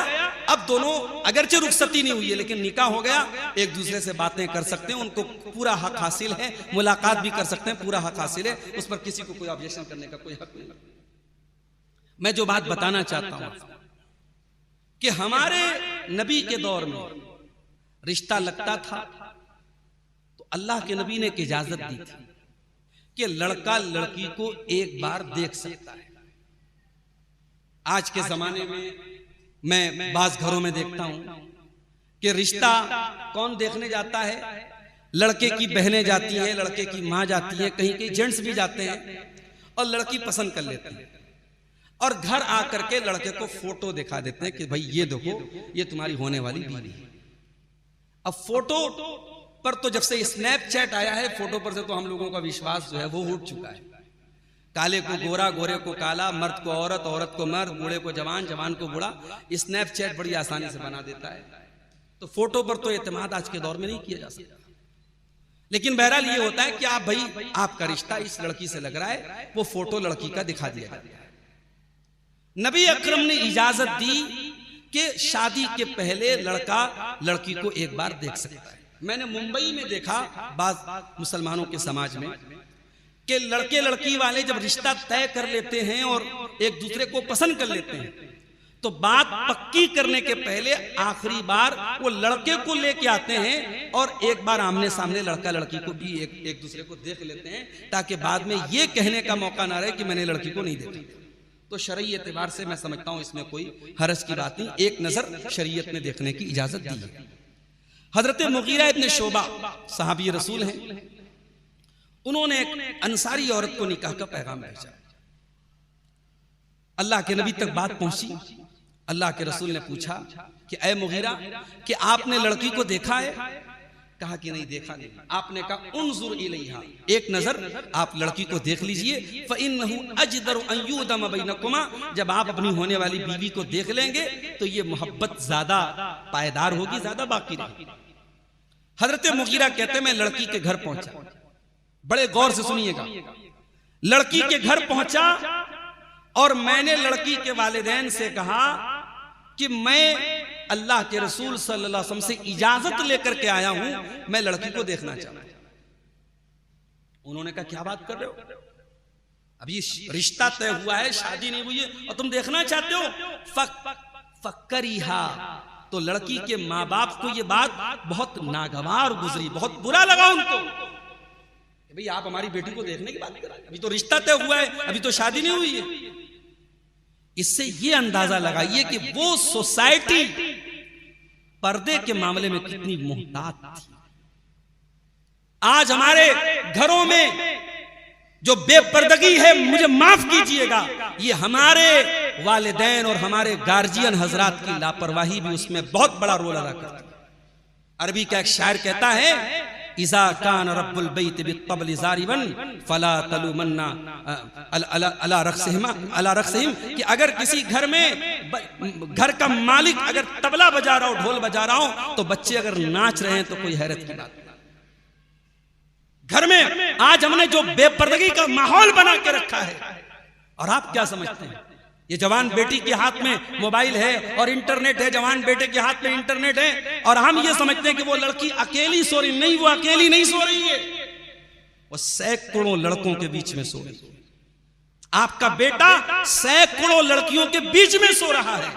अब दोनों अगरचे रुखसती नहीं हुई है लेकिन निकाह हो गया, एक दूसरे से बातें कर सकते हैं, उनको पूरा हक हासिल है, मुलाकात भी कर सकते हैं, पूरा हक हासिल है, उस पर किसी को कोई ऑब्जेक्शन करने का कोई हक नहीं। मैं जो बात बताना चाहता हूं कि हमारे नबी के दौर में रिश्ता लगता था तो अल्लाह के नबी ने एक इजाजत दी थी कि लड़का लड़की को एक बार देख सकता है। आज के जमाने में मैं बाज घरों में देखता हूं कि रिश्ता कौन देखने जाता है, लड़के की बहनें जाती हैं, लड़के की मां जाती है, कहीं कहीं जेंट्स भी जाते हैं और लड़की पसंद कर लेते हैं और घर आकर के लड़के को फोटो दिखा देते हैं कि भाई ये देखो, ये तुम्हारी होने वाली बीवी है। अब फोटो पर तो जब से स्नैपचैट आया है, फोटो पर से तो हम लोगों का विश्वास जो है वो उठ चुका है। काले को गोरा, गोरे को काला, मर्द को औरत, औरत को मर्द, बूढ़े को जवान, जवान को बूढ़ा, स्नैपचैट बड़ी आसानी से बना देता है। तो फोटो पर तो एतमाद आज के दौर में नहीं किया जा सकता। लेकिन बहरहाल ये होता है कि आप भाई आपका रिश्ता इस लड़की से लग रहा है, वो फोटो लड़की का दिखा दिया जाता है। नबी अकरम ने इजाजत दी कि शादी के पहले लड़का लड़की को एक बार देख सकता है। मैंने मुंबई में देखा बाज मुसलमानों के समाज में कि लड़के लड़की वाले जब रिश्ता तय कर लेते हैं और एक दूसरे को पसंद कर लेते हैं तो बात पक्की करने के पहले आखिरी बार वो लड़के को लेके आते हैं और एक बार आमने सामने लड़का लड़की को भी एक दूसरे को देख लेते हैं, ताकि बाद में ये कहने का मौका ना रहे कि मैंने लड़की को नहीं देखा। तो शरई एतबार से मैं समझता हूं इसमें कोई हरज की बात नहीं, एक नजर शरीयत ने देखने की इजाजत दी है। हजरत मुगीरा इब्न शोबा सहाबी रसूल हैं, उन्होंने एक अंसारी औरत को निकाह का पैगाम भेजा। अल्लाह के नबी तक बात पहुंची। अल्लाह के रसूल ने पूछा कि ऐ मुगीरा, कि आपने लड़की को देखा है? कहा कि नहीं, देखा नहीं। आपने कहा उन्जुर इलैहा, एक नजर आप लड़की को देख लीजिए, फ़इन्नहु अजदरु अन युदम बैनकुमा, जब आप अपनी होने वाली बीवी को देख लेंगे तो ये मोहब्बत ज्यादा पायदार होगी, ज्यादा बाकी रहेगी। हजरत मुगीरा कहते हैं मैं लड़की के घर पहुंचा, बड़े गौर से सुनिएगा, लड़की के घर पहुंचा और मैंने लड़की के वालिदैन से कहा कि मैं अल्लाह के रसूल सल्लल्लाहु अलैहि वसल्लम से इजाजत लेकर के आया हूं, मैं लड़की को देखना चाहता हूं। उन्होंने कहा क्या बात कर रहे हो, अभी रिश्ता तय हुआ है, शादी नहीं हुई है और तुम देखना चाहते हो? फक्करीहा, तो लड़की के माँ बाप को यह बात बहुत नागवार गुजरी, बहुत बुरा लगा उनको। भाई आप हमारी बेटी को देखने की बात कर रहे हैं, अभी तो रिश्ता तय हुआ है, अभी तो शादी नहीं हुई है। इससे यह अंदाजा लगाइए कि वो सोसाइटी पर्दे के मामले में कितनी मुहतात थी। आज हमारे घरों में जो बेपर्दगी है, मुझे माफ कीजिएगा, ये हमारे वालिदैन और हमारे गार्जियन हजरात की लापरवाही भी उसमें बहुत बड़ा रोल अदा करती है। अरबी का एक शायर कहता है, इज़ा कान रब्बुल बैत बित्तबल ज़ारिबन फला तलुमन्ना अला रक़्सिहिम, कि अगर किसी घर में घर का मालिक अगर तबला बजा रहा हो, ढोल बजा रहा हो, तो बच्चे अगर नाच रहे हैं तो कोई हैरत की बात नहीं। घर में आज हमने जो बेपर्दगी का माहौल बना के रखा है, और आप क्या समझते हैं ये जवान बेटी के हाथ में मोबाइल है और इंटरनेट है, जवान बेटे के हाथ में इंटरनेट है, और हम ये समझते हैं कि वो लड़की अकेली सो रही। नहीं, वो अकेली नहीं सो रही है, वो सैकड़ों लड़कों के बीच में सो रही है। आपका बेटा सैकड़ों लड़कियों के बीच में सो रहा है।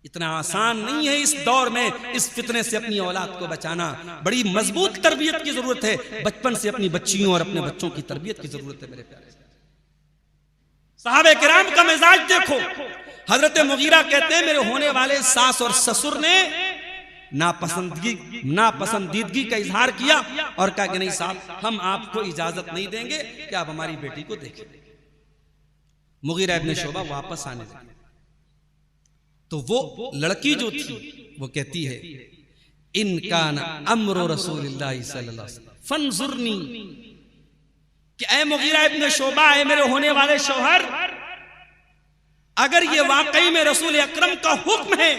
इतना आसान नहीं है इस दौर में इस फितने से अपनी औलाद को बचाना। बड़ी मजबूत तरबियत की जरूरत है। बचपन से अपनी बच्चियों और अपने बच्चों की तरबियत की जरूरत है। मेरे प्यारे सहाबे किराम का मिजाज देखो। हजरत मुगीरा कहते हैं मेरे होने वाले सास और ससुर ने नापसंदीदगी का इजहार किया और कहा कि नहीं साहब, हम आपको इजाजत नहीं देंगे कि आप हमारी बेटी को देखें। मुगीरा इब्न शुबा वापस आने लगे तो वो लड़की जो थी वो कहती है, इनका अम्र रसूलुल्लाह सल्लल्लाहु अलैहि वसल्लम फंजुरनी, कि ऐ मुगीरा इब्न शुबा, ऐ मेरे होने वाले शौहर, अगर ये वाकई में रसूल अकरम का हुक्म है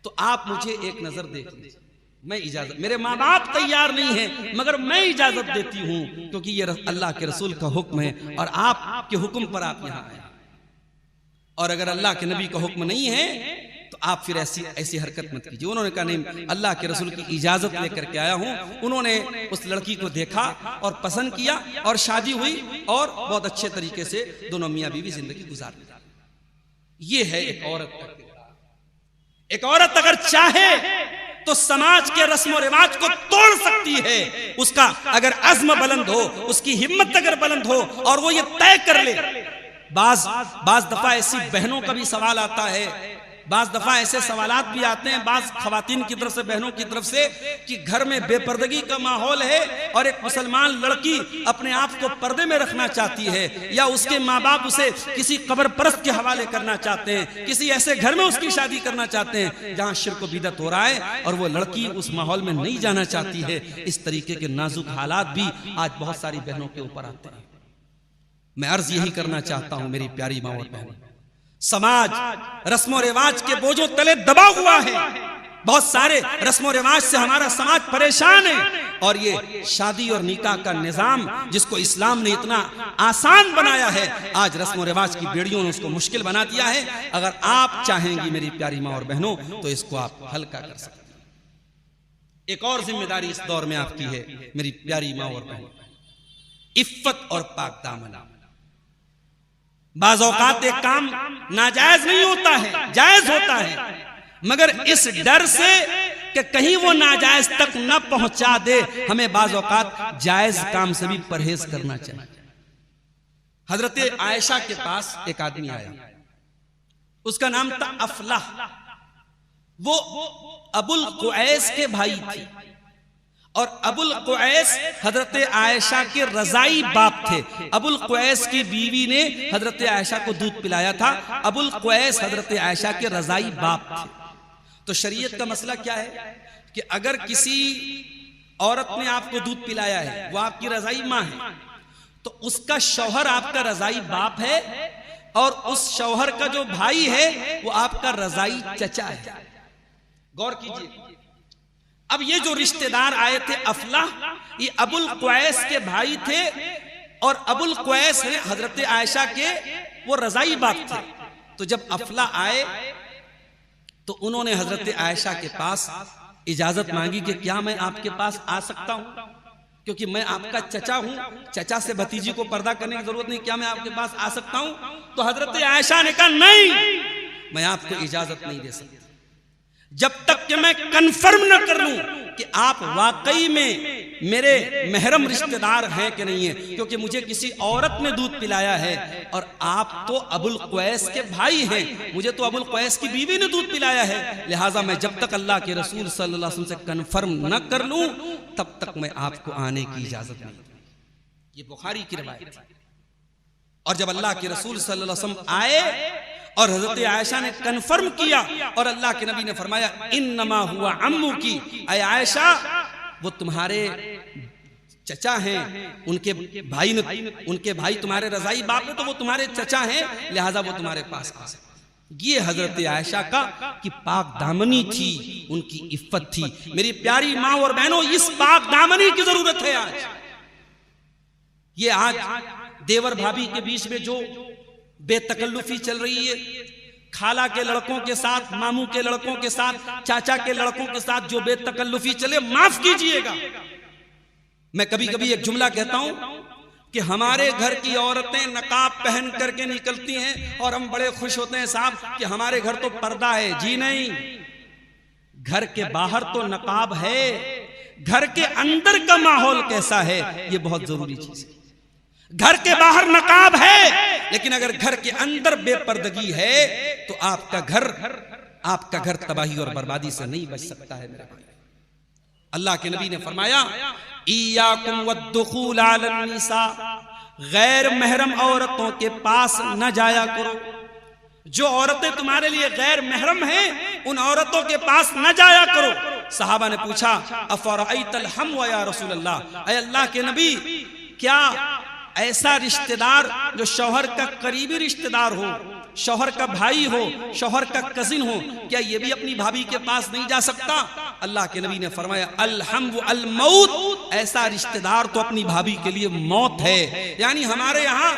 तो आप मुझे एक नजर देख लीजिए। मैं इजाजत, मेरे माँ बाप तैयार नहीं है मगर मैं इजाजत देती हूं क्योंकि ये अल्लाह के रसूल का हुक्म है और आपके हुक्म पर आप यहां आए। और अगर अल्लाह के नबी का हुक्म नहीं है तो आप फिर ऐसी हरकत मत कीजिए। उन्होंने कहा नहीं, अल्लाह के रसूल की इजाजत लेकर के आया हूं। उन्होंने उस लड़की को देखा और पसंद किया और शादी हुई और बहुत अच्छे तरीके से दोनों मियां बीवी जिंदगी गुजार ली। ये है एक औरत का किरदार। एक औरत अगर चाहे तो समाज के रस्म रिवाज को तोड़ सकती है। उसका अगर अज़्म बुलंद हो, उसकी हिम्मत अगर बुलंद हो और वो ये तय कर ले। बाज दफा ऐसी बहनों का भी सवाल आता है, बाज दफा ऐसे सवालात भी आते हैं बाज खवातीन की तरफ से, बहनों की तरफ से, कि घर में बेपर्दगी का माहौल है और एक मुसलमान लड़की अपने आप को पर्दे में रखना चाहती है या उसके माँ बाप उसे किसी कब्र परस्त के हवाले करना चाहते हैं, किसी ऐसे घर में उसकी शादी करना चाहते हैं जहां शिर्क व बिदअत हो रहा है और वो लड़की उस माहौल में नहीं जाना चाहती है। इस तरीके के नाजुक हालात भी आज बहुत सारी बहनों के ऊपर आते हैं। मैं अर्ज यही करना चाहता हूं मेरी प्यारी माँ और बहनों, समाज रस्मों रिवाज के बोझों तले दबा हुआ है। बहुत सारे रस्मों रिवाज से हमारा समाज परेशान है और ये शादी और निकाह का निजाम जिसको इस्लाम ने इतना आसान बनाया है, आज रस्मों रिवाज की बेड़ियों ने उसको मुश्किल बना दिया है। अगर आप चाहेंगी मेरी प्यारी माँ और बहनों तो इसको आप हल्का कर सकते हैं। एक और जिम्मेदारी इस दौर में आपकी है मेरी प्यारी माँ और बहनों, इफ्फत और पाक दामन। बाज़ औक़ात एक काम नाजायज नहीं होता है, जायज होता है, मगर इस डर से कि कहीं वो नाजायज तक न पहुंचा दे, हमें बाज़ औक़ात जायज काम से भी परहेज करना चाहिए। हजरत आयशा के पास एक आदमी आया, उसका नाम था अफलाह। वो अबुल कुऐस के भाई थे और अबुल कुऐस हजरत आयशा के रजाई बाप थे। अबुल कुऐस की बीवी ने हजरत आयशा को दूध पिलाया था। अबुल कुऐस हजरत आयशा के रजाई बाप थे। तो शरीयत का मसला क्या है कि अगर किसी औरत ने आपको दूध पिलाया है, वो आपकी रजाई माँ है, तो उसका शौहर आपका रजाई बाप है और उस शौहर का जो भाई है वो आपका रजाई चचा है। गौर कीजिए, अब ये जो रिश्तेदार आए थे अफलाह, ये अबुल कुऐस के भाई थे और अबुल कुऐस है हजरत आयशा के वो रजाई बाप थे। तो जब अफलाह आए तो उन्होंने हजरत आयशा के पास इजाजत मांगी कि क्या मैं आपके पास आ सकता हूं, क्योंकि मैं आपका चचा हूं, चचा से भतीजी को पर्दा करने की जरूरत नहीं, क्या मैं आपके पास आ सकता हूं? तो हजरत आयशा ने कहा नहीं, मैं आपको इजाजत नहीं दे सकती जब तक कि मैं कंफर्म न कर लूं कि आप वाकई में मेरे महरम रिश्तेदार हैं कि नहीं है, क्योंकि मुझे किसी औरत ने दूध पिलाया है और आप तो अबुल कुऐस के भाई हैं, मुझे तो अबुल कुऐस की बीवी ने दूध पिलाया है, लिहाजा मैं जब तक अल्लाह के रसूल सल्लल्लाहु अलैहि वसल्लम से कंफर्म न कर लूं तब तक मैं आपको आने की इजाजत नहीं दूंगी। ये बुखारी की रिवायत है। और जब अल्लाह के रसूल सल्लल्लाहु अलैहि वसल्लम आए और हजरत आयशा ने कंफर्म किया और अल्लाह के नबी ने फरमाया इन्नमा हुआ अम्मू की, अय आयशा वो तुम्हारे चचा हैं, उनके भाई तुम्हारे रजाई बाप हैं, तो वो तुम्हारे चचा हैं, लिहाजा वो तुम्हारे पास आ सकते। ये हजरत आयशा का कि पाक दामनी थी, उनकी इफ्फत थी। मेरी प्यारी माँ और बहनों, इस पाक दामनी की जरूरत है आज। ये आज देवर भाभी के बीच में जो बेतकल्लुफी चल रही है। खाला के लड़कों के साथ, मामू के लड़कों के साथ, चाचा के लड़कों के साथ जो बेतकल्लुफी चले, माफ कीजिएगा, मैं कभी कभी एक जुमला कहता हूं कि हमारे घर की औरतें नकाब पहन करके निकलती हैं और हम बड़े खुश होते हैं साहब कि हमारे घर तो पर्दा है। जी नहीं, घर के बाहर तो नकाब है, घर के अंदर का माहौल कैसा है ये बहुत जरूरी चीज है। घर के बाहर नकाब है, लेकिन अगर घर के अंदर बेपर्दगी है तो आपका घर तबाही और बर्बादी से नहीं बच सकता है मेरे भाई। अल्लाह के नबी ने फरमाया, इय्याकुम वद्दुखूल अलन निसा, गैर महरम औरतों के पास न जाया करो। जो औरतें तुम्हारे लिए गैर महरम हैं, उन औरतों के पास न जाया करो। सहाबा ने पूछा, अफरअयतल हम या रसूल अल्लाह, ऐ अल्लाह के नबी, क्या ऐसा रिश्तेदार जो शौहर का करीबी रिश्तेदार हो, शौहर का भाई हो, शौहर का कजिन हो, क्या ये भी अपनी भाभी के पास नहीं जा सकता? अल्लाह के नबी ने फरमाया, अलहम अल मौत, ऐसा रिश्तेदार तो अपनी भाभी के लिए मौत है। यानी हमारे यहाँ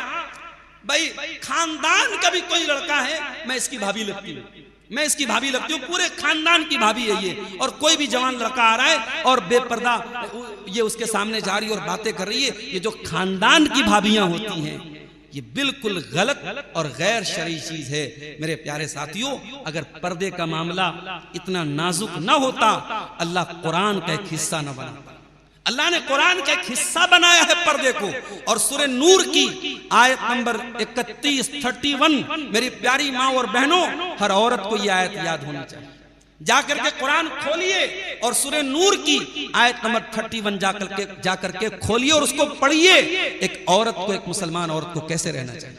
भाई खानदान का भी कोई लड़का है, मैं इसकी भाभी लगती हूँ, मैं इसकी भाभी लगती हूँ, पूरे खानदान की भाभी है ये। और कोई भी जवान लड़का आ रहा है और बेपर्दा ये उसके सामने जा रही है और बातें कर रही है, ये जो खानदान की भाभियां होती हैं, ये बिल्कुल गलत और गैर शरई चीज है। मेरे प्यारे साथियों, अगर पर्दे का मामला इतना नाजुक न होता, अल्लाह कुरान का एक हिस्सा न बनाता। अल्लाह ने कुरान का एक हिस्सा बनाया है पर्दे को। और सूरह नूर की आयत नंबर 31 मेरी प्यारी माँ और बहनों, हर औरत को यह आयत याद होनी चाहिए। जाकर के कुरान खोलिए और सूरह नूर की आयत नंबर 31 जाकर के खोलिए और उसको पढ़िए। एक औरत को, एक मुसलमान औरत को कैसे रहना चाहिए।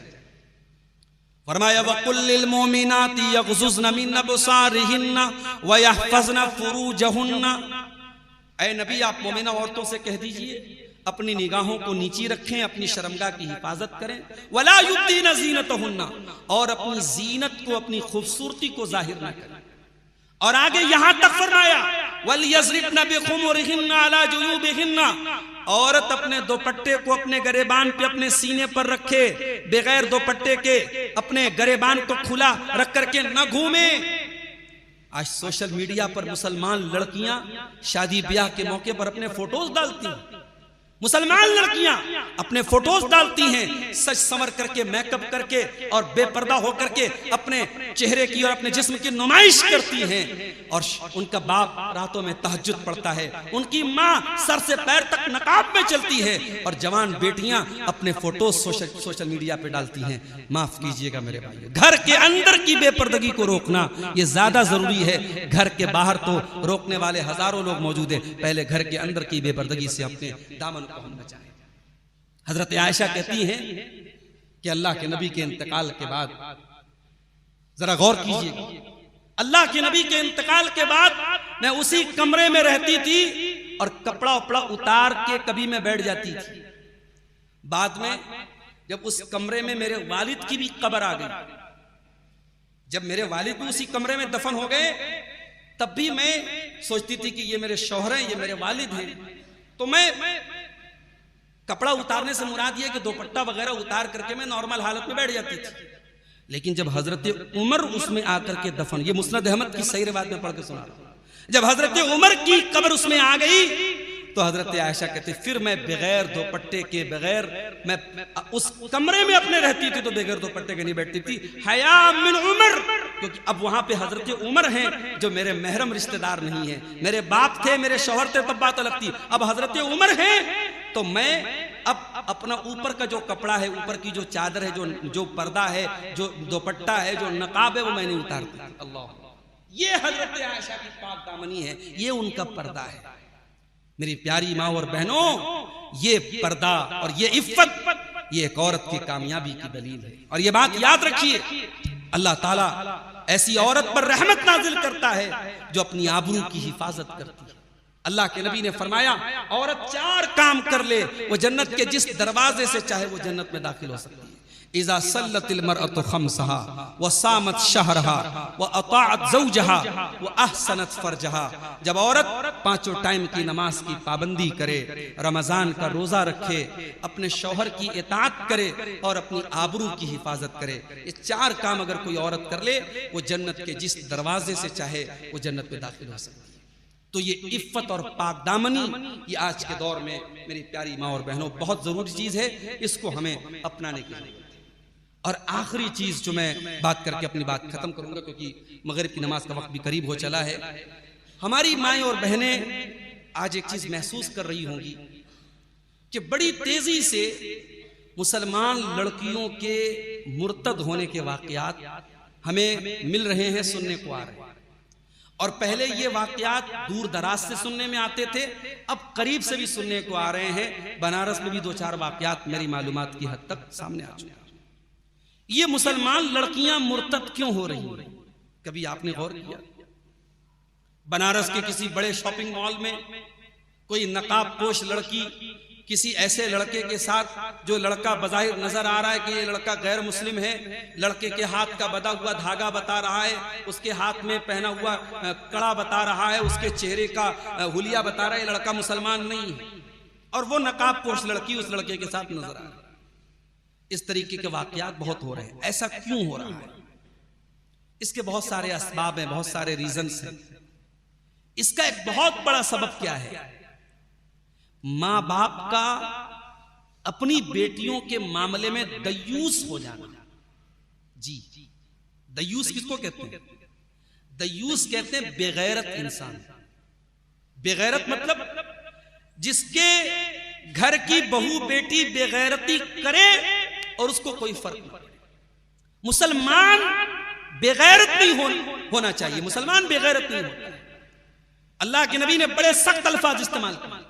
फरमाया, वकुल्लिल मोमिनाति यग़ज़ुज़्न मिन अबसारिहिन्ना व यहफ़ज़्न फ़ुरूजहुन्ना। ऐ नबी, आप मोमिना औरतों से कह दीजिए अपनी निगाहों को नीची रखें, अपनी शर्मगाह की हिफाजत करें। वला युब्दीन ज़ीनतहुन्ना, और अपनी जीनत को, अपनी खूबसूरती को जाहिर न करें। और आगे यहां तक फरमाया, वलयज़रिबन बिखुमुरिहिन्ना अला जुयूबिहिन्ना, औरत अपने दोपट्टे को अपने गरेबान पे, अपने सीने पर रखे, बगैर दोपट्टे के अपने गरेबान को खुला रख करके न घूमे। आज सोशल मीडिया पर मुसलमान लड़कियां शादी ब्याह के मौके पर अपने फोटोज डालती हैं। मुसलमान लड़कियां अपने फोटोज डालती हैं, सच संवर करके, मेकअप करके और बेपर्दा होकर के अपने चेहरे की और अपने जिस्म की नुमाइश करती हैं। और उनका बाप रातों में तहज्जुद पढ़ता है, उनकी माँ सर से पैर तक नकाब में चलती है, और जवान बेटियां अपने फोटोज सोशल मीडिया पे डालती हैं। माफ कीजिएगा मेरे भाई, घर के अंदर की बेपर्दगी को रोकना ये ज्यादा जरूरी है। घर के बाहर तो रोकने वाले हजारों लोग मौजूद है, पहले घर के अंदर की बेपर्दगी से अपने दामन को हम बचाएं। हजरत आयशा कहती हैं कि अल्लाह के नबी के इंतकाल के बाद, जरा गौर कीजिए, अल्लाह के नबी के इंतकाल के बाद मैं उसी कमरे में रहती थी और कपड़ा उपड़ा उतार के कभी मैं बैठ जाती थी। बाद में जब उस कमरे में मेरे वालिद की भी कब्र आ गई, जब मेरे वालिद भी उसी कमरे में दफन हो गए, तब भी मैं सोचती थी कि ये मेरे शौहर हैं, ये मेरे वालिद हैं। तो मैं कपड़ा उतारने से मुराद ये कि दुपट्टा वगैरह उतार करके मैं नॉर्मल हालत में बैठ जाती थी। लेकिन जब हजरत उमर उसमें आकर के दफन, ये मुस्नद अहमद की सही रिवायत में पढ़ के सुना, जब हजरत उमर की कब्र उसमें आ गई तो हजरत आयशा कहती, फिर मैं बगैर दुपट्टे के, बगैर मैं उस कमरे में अपने रहती थी तो बगैर दुपट्टे के नहीं बैठती थी। हया मिन उमर, क्योंकि अब वहां पे हजरत उमर हैं जो मेरे महरम रिश्तेदार नहीं है। मेरे बाप थे, मेरे शौहर थे, तब बात अलग थी। अब हजरत उमर हैं तो मैं अब अपना ऊपर का जो कपड़ा है, ऊपर की जो चादर है, जो पर्दा है, जो दुपट्टा है, जो नकाब है, वो मैं नहीं उतारती। अल्लाह, ये हजरत आयशा की पाक दामनी है, ये उनका पर्दा है। मेरी प्यारी माँ और बहनों, ये पर्दा और ये इफ्फत ये एक औरत की कामयाबी की दलील है। और ये बात याद रखिए, अल्लाह ताला ऐसी औरत पर रहमत नाजिल करता है जो अपनी आबरू की हिफाजत करती है। अल्लाह के नबी ने फरमाया, औरत 4 काम कर ले, वो जन्नत के जिस दरवाजे से चाहे वो जन्नत में दाखिल हो सकती है। इज़ा सल्लतिल मरअतु खम्सहा व सामत शहरहा व अताअत ज़ौजहा व अहसनत फरजहा, जब औरत पांचों टाइम की नमाज की पाबंदी करे, रमजान का रोजा रखे, अपने शौहर की इताअत करे और अपनी आबरू की हिफाजत करे, ये चार काम अगर कोई औरत कर ले, वो जन्नत के जिस दरवाजे से चाहे वो जन्नत में दाखिल हो सकती है। तो ये इफ़्फ़त और पाक दामनी, ये आज के दौर में मेरी प्यारी माँ और बहनों बहुत जरूरी चीज है, इसको हमें अपनाने की जरूरत है। और आखिरी चीज जो मैं बात करके अपनी बात खत्म करूंगा, क्योंकि मगरिब की नमाज का वक्त भी करीब हो चला है। हमारी माएँ और बहनें आज एक चीज महसूस कर रही होंगी कि बड़ी तेजी से मुसलमान लड़कियों के मुर्तद होने के वाकयात हमें मिल रहे हैं, सुनने को आ रहे हैं। और पहले ये वाकयात दूर दराज से सुनने में आते थे, अब करीब से भी सुनने को आ रहे हैं। बनारस में भी 2-4 वाकयात मेरी मालूमात की हद तक सामने आ चुके हैं। ये मुसलमान लड़कियां मुर्तद क्यों हो रही हैं, कभी आपने गौर किया? बनारस के किसी बड़े शॉपिंग मॉल में कोई नकाब पोश लड़की किसी ऐसे लड़के के साथ, जो लड़का बज़ाहिर नजर आ रहा है कि ये लड़का गैर मुस्लिम है, लड़के के हाथ का बंधा हुआ धागा बता रहा है, उसके हाथ में पहना हुआ कड़ा बता रहा है, उसके चेहरे का हुलिया बता रहा है, ये लड़का मुसलमान नहीं है, और वो नकाब पोश लड़की उस लड़के के साथ नजर आ रही है। इस तरीके के वाकयात बहुत हो रहे हैं। ऐसा क्यों हो रहा है? इसके बहुत सारे असबाब हैं, बहुत सारे रीजंस हैं। इसका एक बहुत बड़ा सबब क्या है? माँ बाप का अपनी बेटियों के मामले में दयूस हो जाना। जी, दयूस किसको कहते हैं? दयूस कहते हैं बेगैरत इंसान। बेगैरत मतलब जिसके घर की बहू बेटी बेगैरती करे और उसको कोई फर्क नहीं पड़े। मुसलमान बेगैरत नहीं होना चाहिए, मुसलमान बेगैरत नहीं होता। अल्लाह के नबी ने बड़े सख्त अल्फाज इस्तेमाल किए।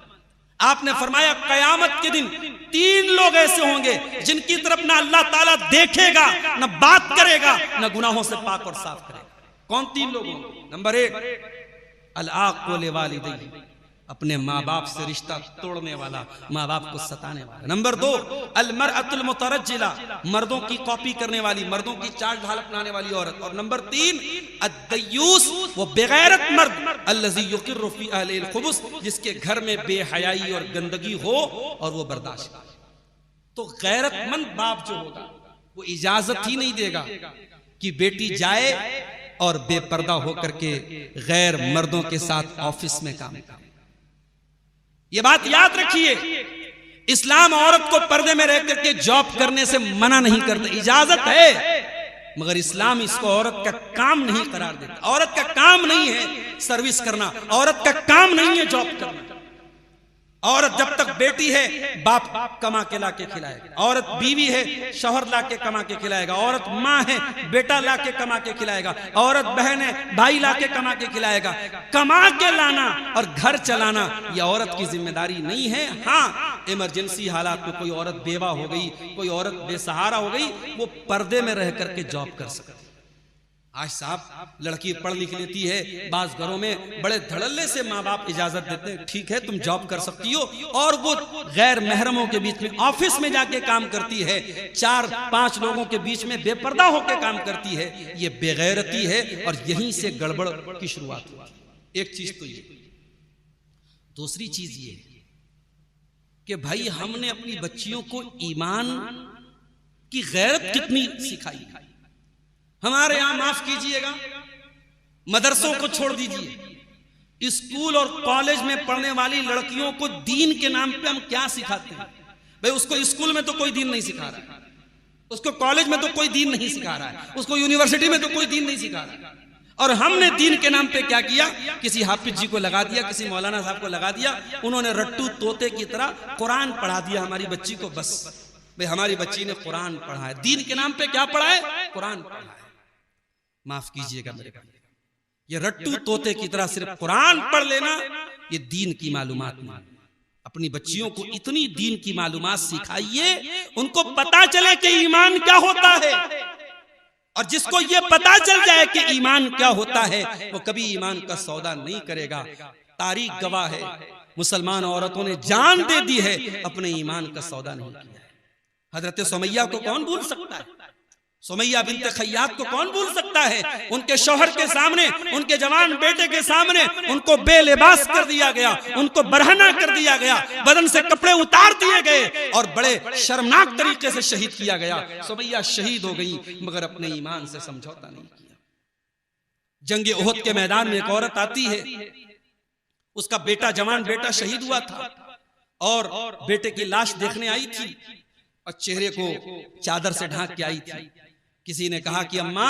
आपने फरमाया कयामत के दिन 3 लोग ऐसे होंगे जिनकी तरफ ना अल्लाह ताला देखेगा, ना बात करेगा, ना गुनाहों से पाक और साफ करेगा। कौन 3 लोग होंगे? नंबर 1 अल-आक़ लिवालिदैहि, अपने माँ बाप से रिश्ता तोड़ने वाला, माँ बाप को सताने वाला। नंबर 2 अल-मरअतुल मुतरज्जिला, मर्दों की कॉपी करने वाली, मर्दों की चाल ढाल अपनाने वाली औरत। और नंबर 3 अद-दय्यूस, वो बेगैरत मर्द, अल्लज़ी युक़िर्रु फ़ी अहलिल खुबुस, जिसके घर में बेहयाई और गंदगी हो और वो बर्दाश्त करे। तो गैरतमंद बाप जो होगा वो इजाजत ही नहीं देगा कि बेटी जाए और बेपर्दा होकर के गैर मर्दों के साथ ऑफिस में काम करे। ये बात याद रखिए, इस्लाम औरत को पर्दे में रह करके जॉब करने से मना नहीं करता, इजाजत है, मगर इस्लाम इसको औरत का काम नहीं करार देता। औरत का काम नहीं है सर्विस करना, औरत का काम नहीं है जॉब करना। औरत जब तक बेटी है बाप कमा के ला के खिलाएगा, औरत बीवी है शौहर ला के कमा के खिलाएगा, औरत माँ है बेटा ला के कमा के खिलाएगा, औरत बहन है भाई ला के कमा के खिलाएगा। कमा के लाना और घर चलाना ये औरत की जिम्मेदारी नहीं है। हाँ, इमरजेंसी हालात में कोई औरत बेवा हो गई, कोई औरत बेसहारा हो गई, वो पर्दे में रह करके जॉब कर सकती। आज साहब लड़की पढ़ लिख लेती है, बाज घरों में बड़े धड़ल्ले से माँ बाप इजाजत देते हैं, ठीक है तुम जॉब कर सकती हो, और वो गैर महरमों के बीच में ऑफिस में जाके काम करती है, 4-5 लोगों के बीच में बेपर्दा होकर काम करती है। ये बेगैरती है और यहीं से गड़बड़ की शुरुआत हुई। एक चीज तो ये, दूसरी चीज ये कि भाई हमने अपनी बच्चियों को ईमान की गैरत कितनी सिखाई। हमारे यहां माफ कीजिएगा, मदरसों को छोड़ दीजिए, स्कूल और कॉलेज में पढ़ने वाली लड़कियों को दीन के नाम पे हम क्या सिखाते हैं? भाई उसको स्कूल में तो कोई दीन नहीं सिखा रहा है, उसको कॉलेज में तो कोई दीन नहीं सिखा रहा है, उसको यूनिवर्सिटी में तो कोई दीन नहीं सिखा रहा है। और हमने दीन के नाम पे क्या किया? किसी हाफिज जी को लगा दिया, किसी मौलाना साहब को लगा दिया, उन्होंने रट्टू तोते की तरह कुरान पढ़ा दिया हमारी बच्ची को। बस भाई हमारी बच्ची ने कुरान पढ़ा है, दीन के नाम पे क्या पढ़ा है? कुरान पढ़ा है। माफ कीजिएगा मेरे भाई, ये रट्टू तोते की तरह सिर्फ कुरान पढ़ लेना ये दीन की मालूमात नहीं। अपनी बच्चियों को इतनी दीन की मालूमात सिखाइए, उनको पता चले कि ईमान क्या होता है। और जिसको ये पता चल जाए कि ईमान क्या होता है, वो कभी ईमान का सौदा नहीं करेगा। तारीख गवाह है, मुसलमान औरतों ने जान दे दी है, अपने ईमान का सौदा नहीं किया है। हजरत सुमैया को कौन भूल सकता है? सुमैया बिन्त खय्यात को कौन भूल सकता है? उनके शौहर के सामने, उनके जवान बेटे के सामने उनको बेलिबास कर दिया गया, उनको बरहना कर दिया गया, बदन से कपड़े उतार दिए गए और बड़े शर्मनाक तरीके से शहीद किया गया। सुमैया शहीद हो गई मगर अपने ईमान से समझौता नहीं किया। जंग ओहद के मैदान में एक औरत आती है, उसका बेटा, जवान बेटा शहीद हुआ था और बेटे की लाश देखने आई थी और चेहरे को चादर से ढांक के आई थी। किसी ने कहा कि अम्मा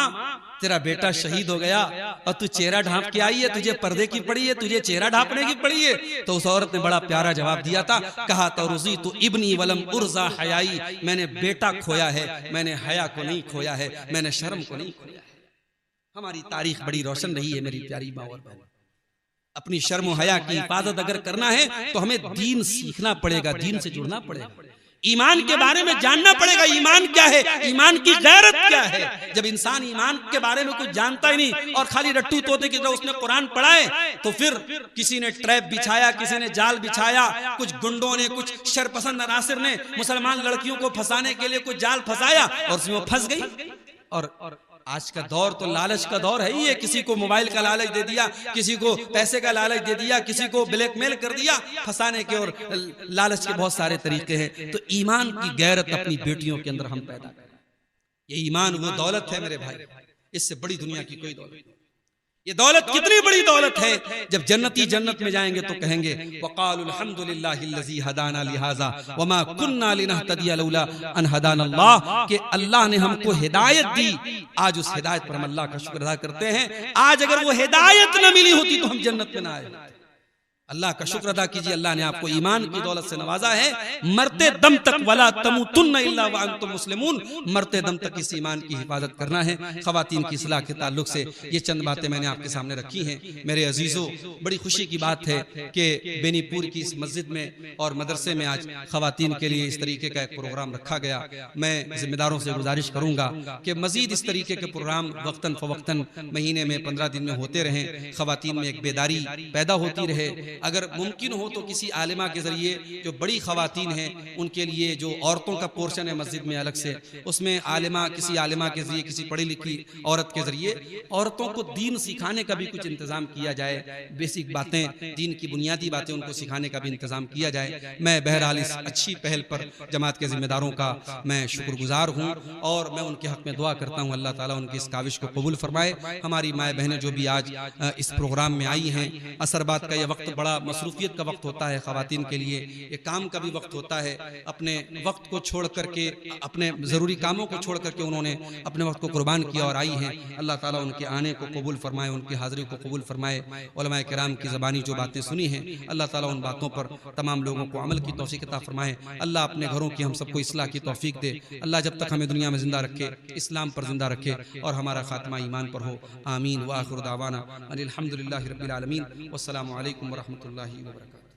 तेरा बेटा शहीद हो गया और तू चेहरा ढांप के आई है, तुझे पर्दे की पड़ी है, तुझे चेहरा ढांपने की पड़ी है? तो उस औरत ने बड़ा प्यारा जवाब दिया था, कहा तौरुज़ी तो इब्नी वलम उर्जा हयाई, मैंने बेटा खोया है, मैंने हया को नहीं खोया है, मैंने शर्म को नहीं खोया है। हमारी तारीख बड़ी रोशन रही है मेरी प्यारी माँ और बहन। अपनी शर्म हया की हिफाजत अगर करना है तो हमें दीन सीखना पड़ेगा, दीन से जुड़ना पड़ेगा, ईमान के बारे में जानना पड़ेगा। ईमान क्या है, ईमान की गैरत क्या है? जब इंसान ईमान के बारे में कुछ जानता ही नहीं और खाली रट्टू तोते की तरह उसने कुरान पढ़ा है, तो फिर किसी ने ट्रैप बिछाया, किसी ने जाल बिछाया, कुछ गुंडों ने, कुछ शरपसंद अनासिर ने मुसलमान लड़कियों को फंसाने के लिए कुछ जाल फंसाया और उसमें वो फंस गई। और आज का दौर तो लालच का दौर है ही है। किसी को मोबाइल का लालच दे दिया, किसी को पैसे का लालच दे दिया, किसी को ब्लैकमेल कर दिया, फंसाने के और लालच के बहुत सारे तरीके हैं। तो ईमान की गैरत अपनी बेटियों के अंदर हम पैदा करें। ये ईमान वो दौलत है मेरे भाई, इससे बड़ी दुनिया की कोई दौलत नहीं। ये दौलत कितनी बड़ी दौलत है, जब जन्नती जन्नत में जाएंगे तो कहेंगे वक़ालुल हम्दुलिल्लाहिल्लज़ी हदाना लिहाज़ा वमा कुन्ना लिनहतदिया लौला अन हदानल्लाह, कि अल्लाह ने हमको हिदायत दी। आज उस हिदायत पर हम अल्लाह का शुक्र अदा करते हैं। आज अगर वो हिदायत न मिली होती तो हम जन्नत में ना आए। अल्लाह का शुक्र अदा कीजिए, अल्लाह ने आपको ईमान की दौलत से नवाजा है। मरते दम तक वला तमुतुन्ना इल्ला व अंतुम मुस्लिमून, मरते दम तक इस ईमान की हिफाजत करना है। खवातीन की इस्लाह के ताल्लुक से ये चंद बातें मैंने आपके सामने रखी हैं। मेरे अजीजों, बड़ी खुशी की बात है कि बेनीपुर की इस मस्जिद में और मदरसे में आज खवातीन के लिए इस तरीके का एक प्रोग्राम रखा गया। मैं जिम्मेदारों से गुजारिश करूंगा कि मजीद इस तरीके के प्रोग्राम वक्तन फवक्तन महीने में 15 दिन में होते रहें। खवातीन में एक बेदारी पैदा होती रहे। अगर मुमकिन हो तो किसी आलिमा के जरिए, जो बड़ी खवातीन हैं उनके लिए जो औरतों का पोर्शन है मस्जिद में अलग से, उसमें आलिमा, किसी आलिमा के जरिए, किसी पढ़ी लिखी औरत के जरिए औरतों को दीन सिखाने का भी कुछ इंतजाम किया जाए। बेसिक बातें, दीन की बुनियादी बातें उनको सिखाने का भी इंतजाम किया जाए। मैं बहरहाल इस अच्छी पहल पर जमात के जिम्मेदारों का मैं शुक्रगुजार हूँ और मैं उनके हक में दुआ करता हूँ अल्लाह ताला उनकी इस काविश को कबूल फरमाए। हमारी माएँ बहनें जो भी आज इस प्रोग्राम में आई हैं, असरबात का यह वक्त बड़ा मसरूफियत का वक्त होता है खवातीन के लिए, ये काम का भी वक्त होता है। अपने वक्त को छोड़ करके, अपने ज़रूरी कामों को छोड़ करके उन्होंने अपने वक्त को कुर्बान किया और आई हैं। अल्लाह ताला उनके आने को कबूल फरमाए, उनकी हाज़िरी को कबूल फरमाए। उलमाए किराम की ज़बानी जो बातें सुनी हैं, अल्लाह ताला उन बातों पर तमाम लोगों को अमल की तौफीक अता फरमाए। अल्लाह अपने घरों की हम सबको इस्लाह की तौफीक दे। अल्लाह जब तक हमें दुनिया में ज़िंदा रखे, इस्लाम पर ज़िंदा रखे और हमारा खात्मा ईमान पर हो। आमीन व आखिर दावाना अनिल हम्दुलिल्लाहि रब्बिल आलमीन। वस्सलामु अलैकुम व रहमतुल्लाहि व बरकातुहू।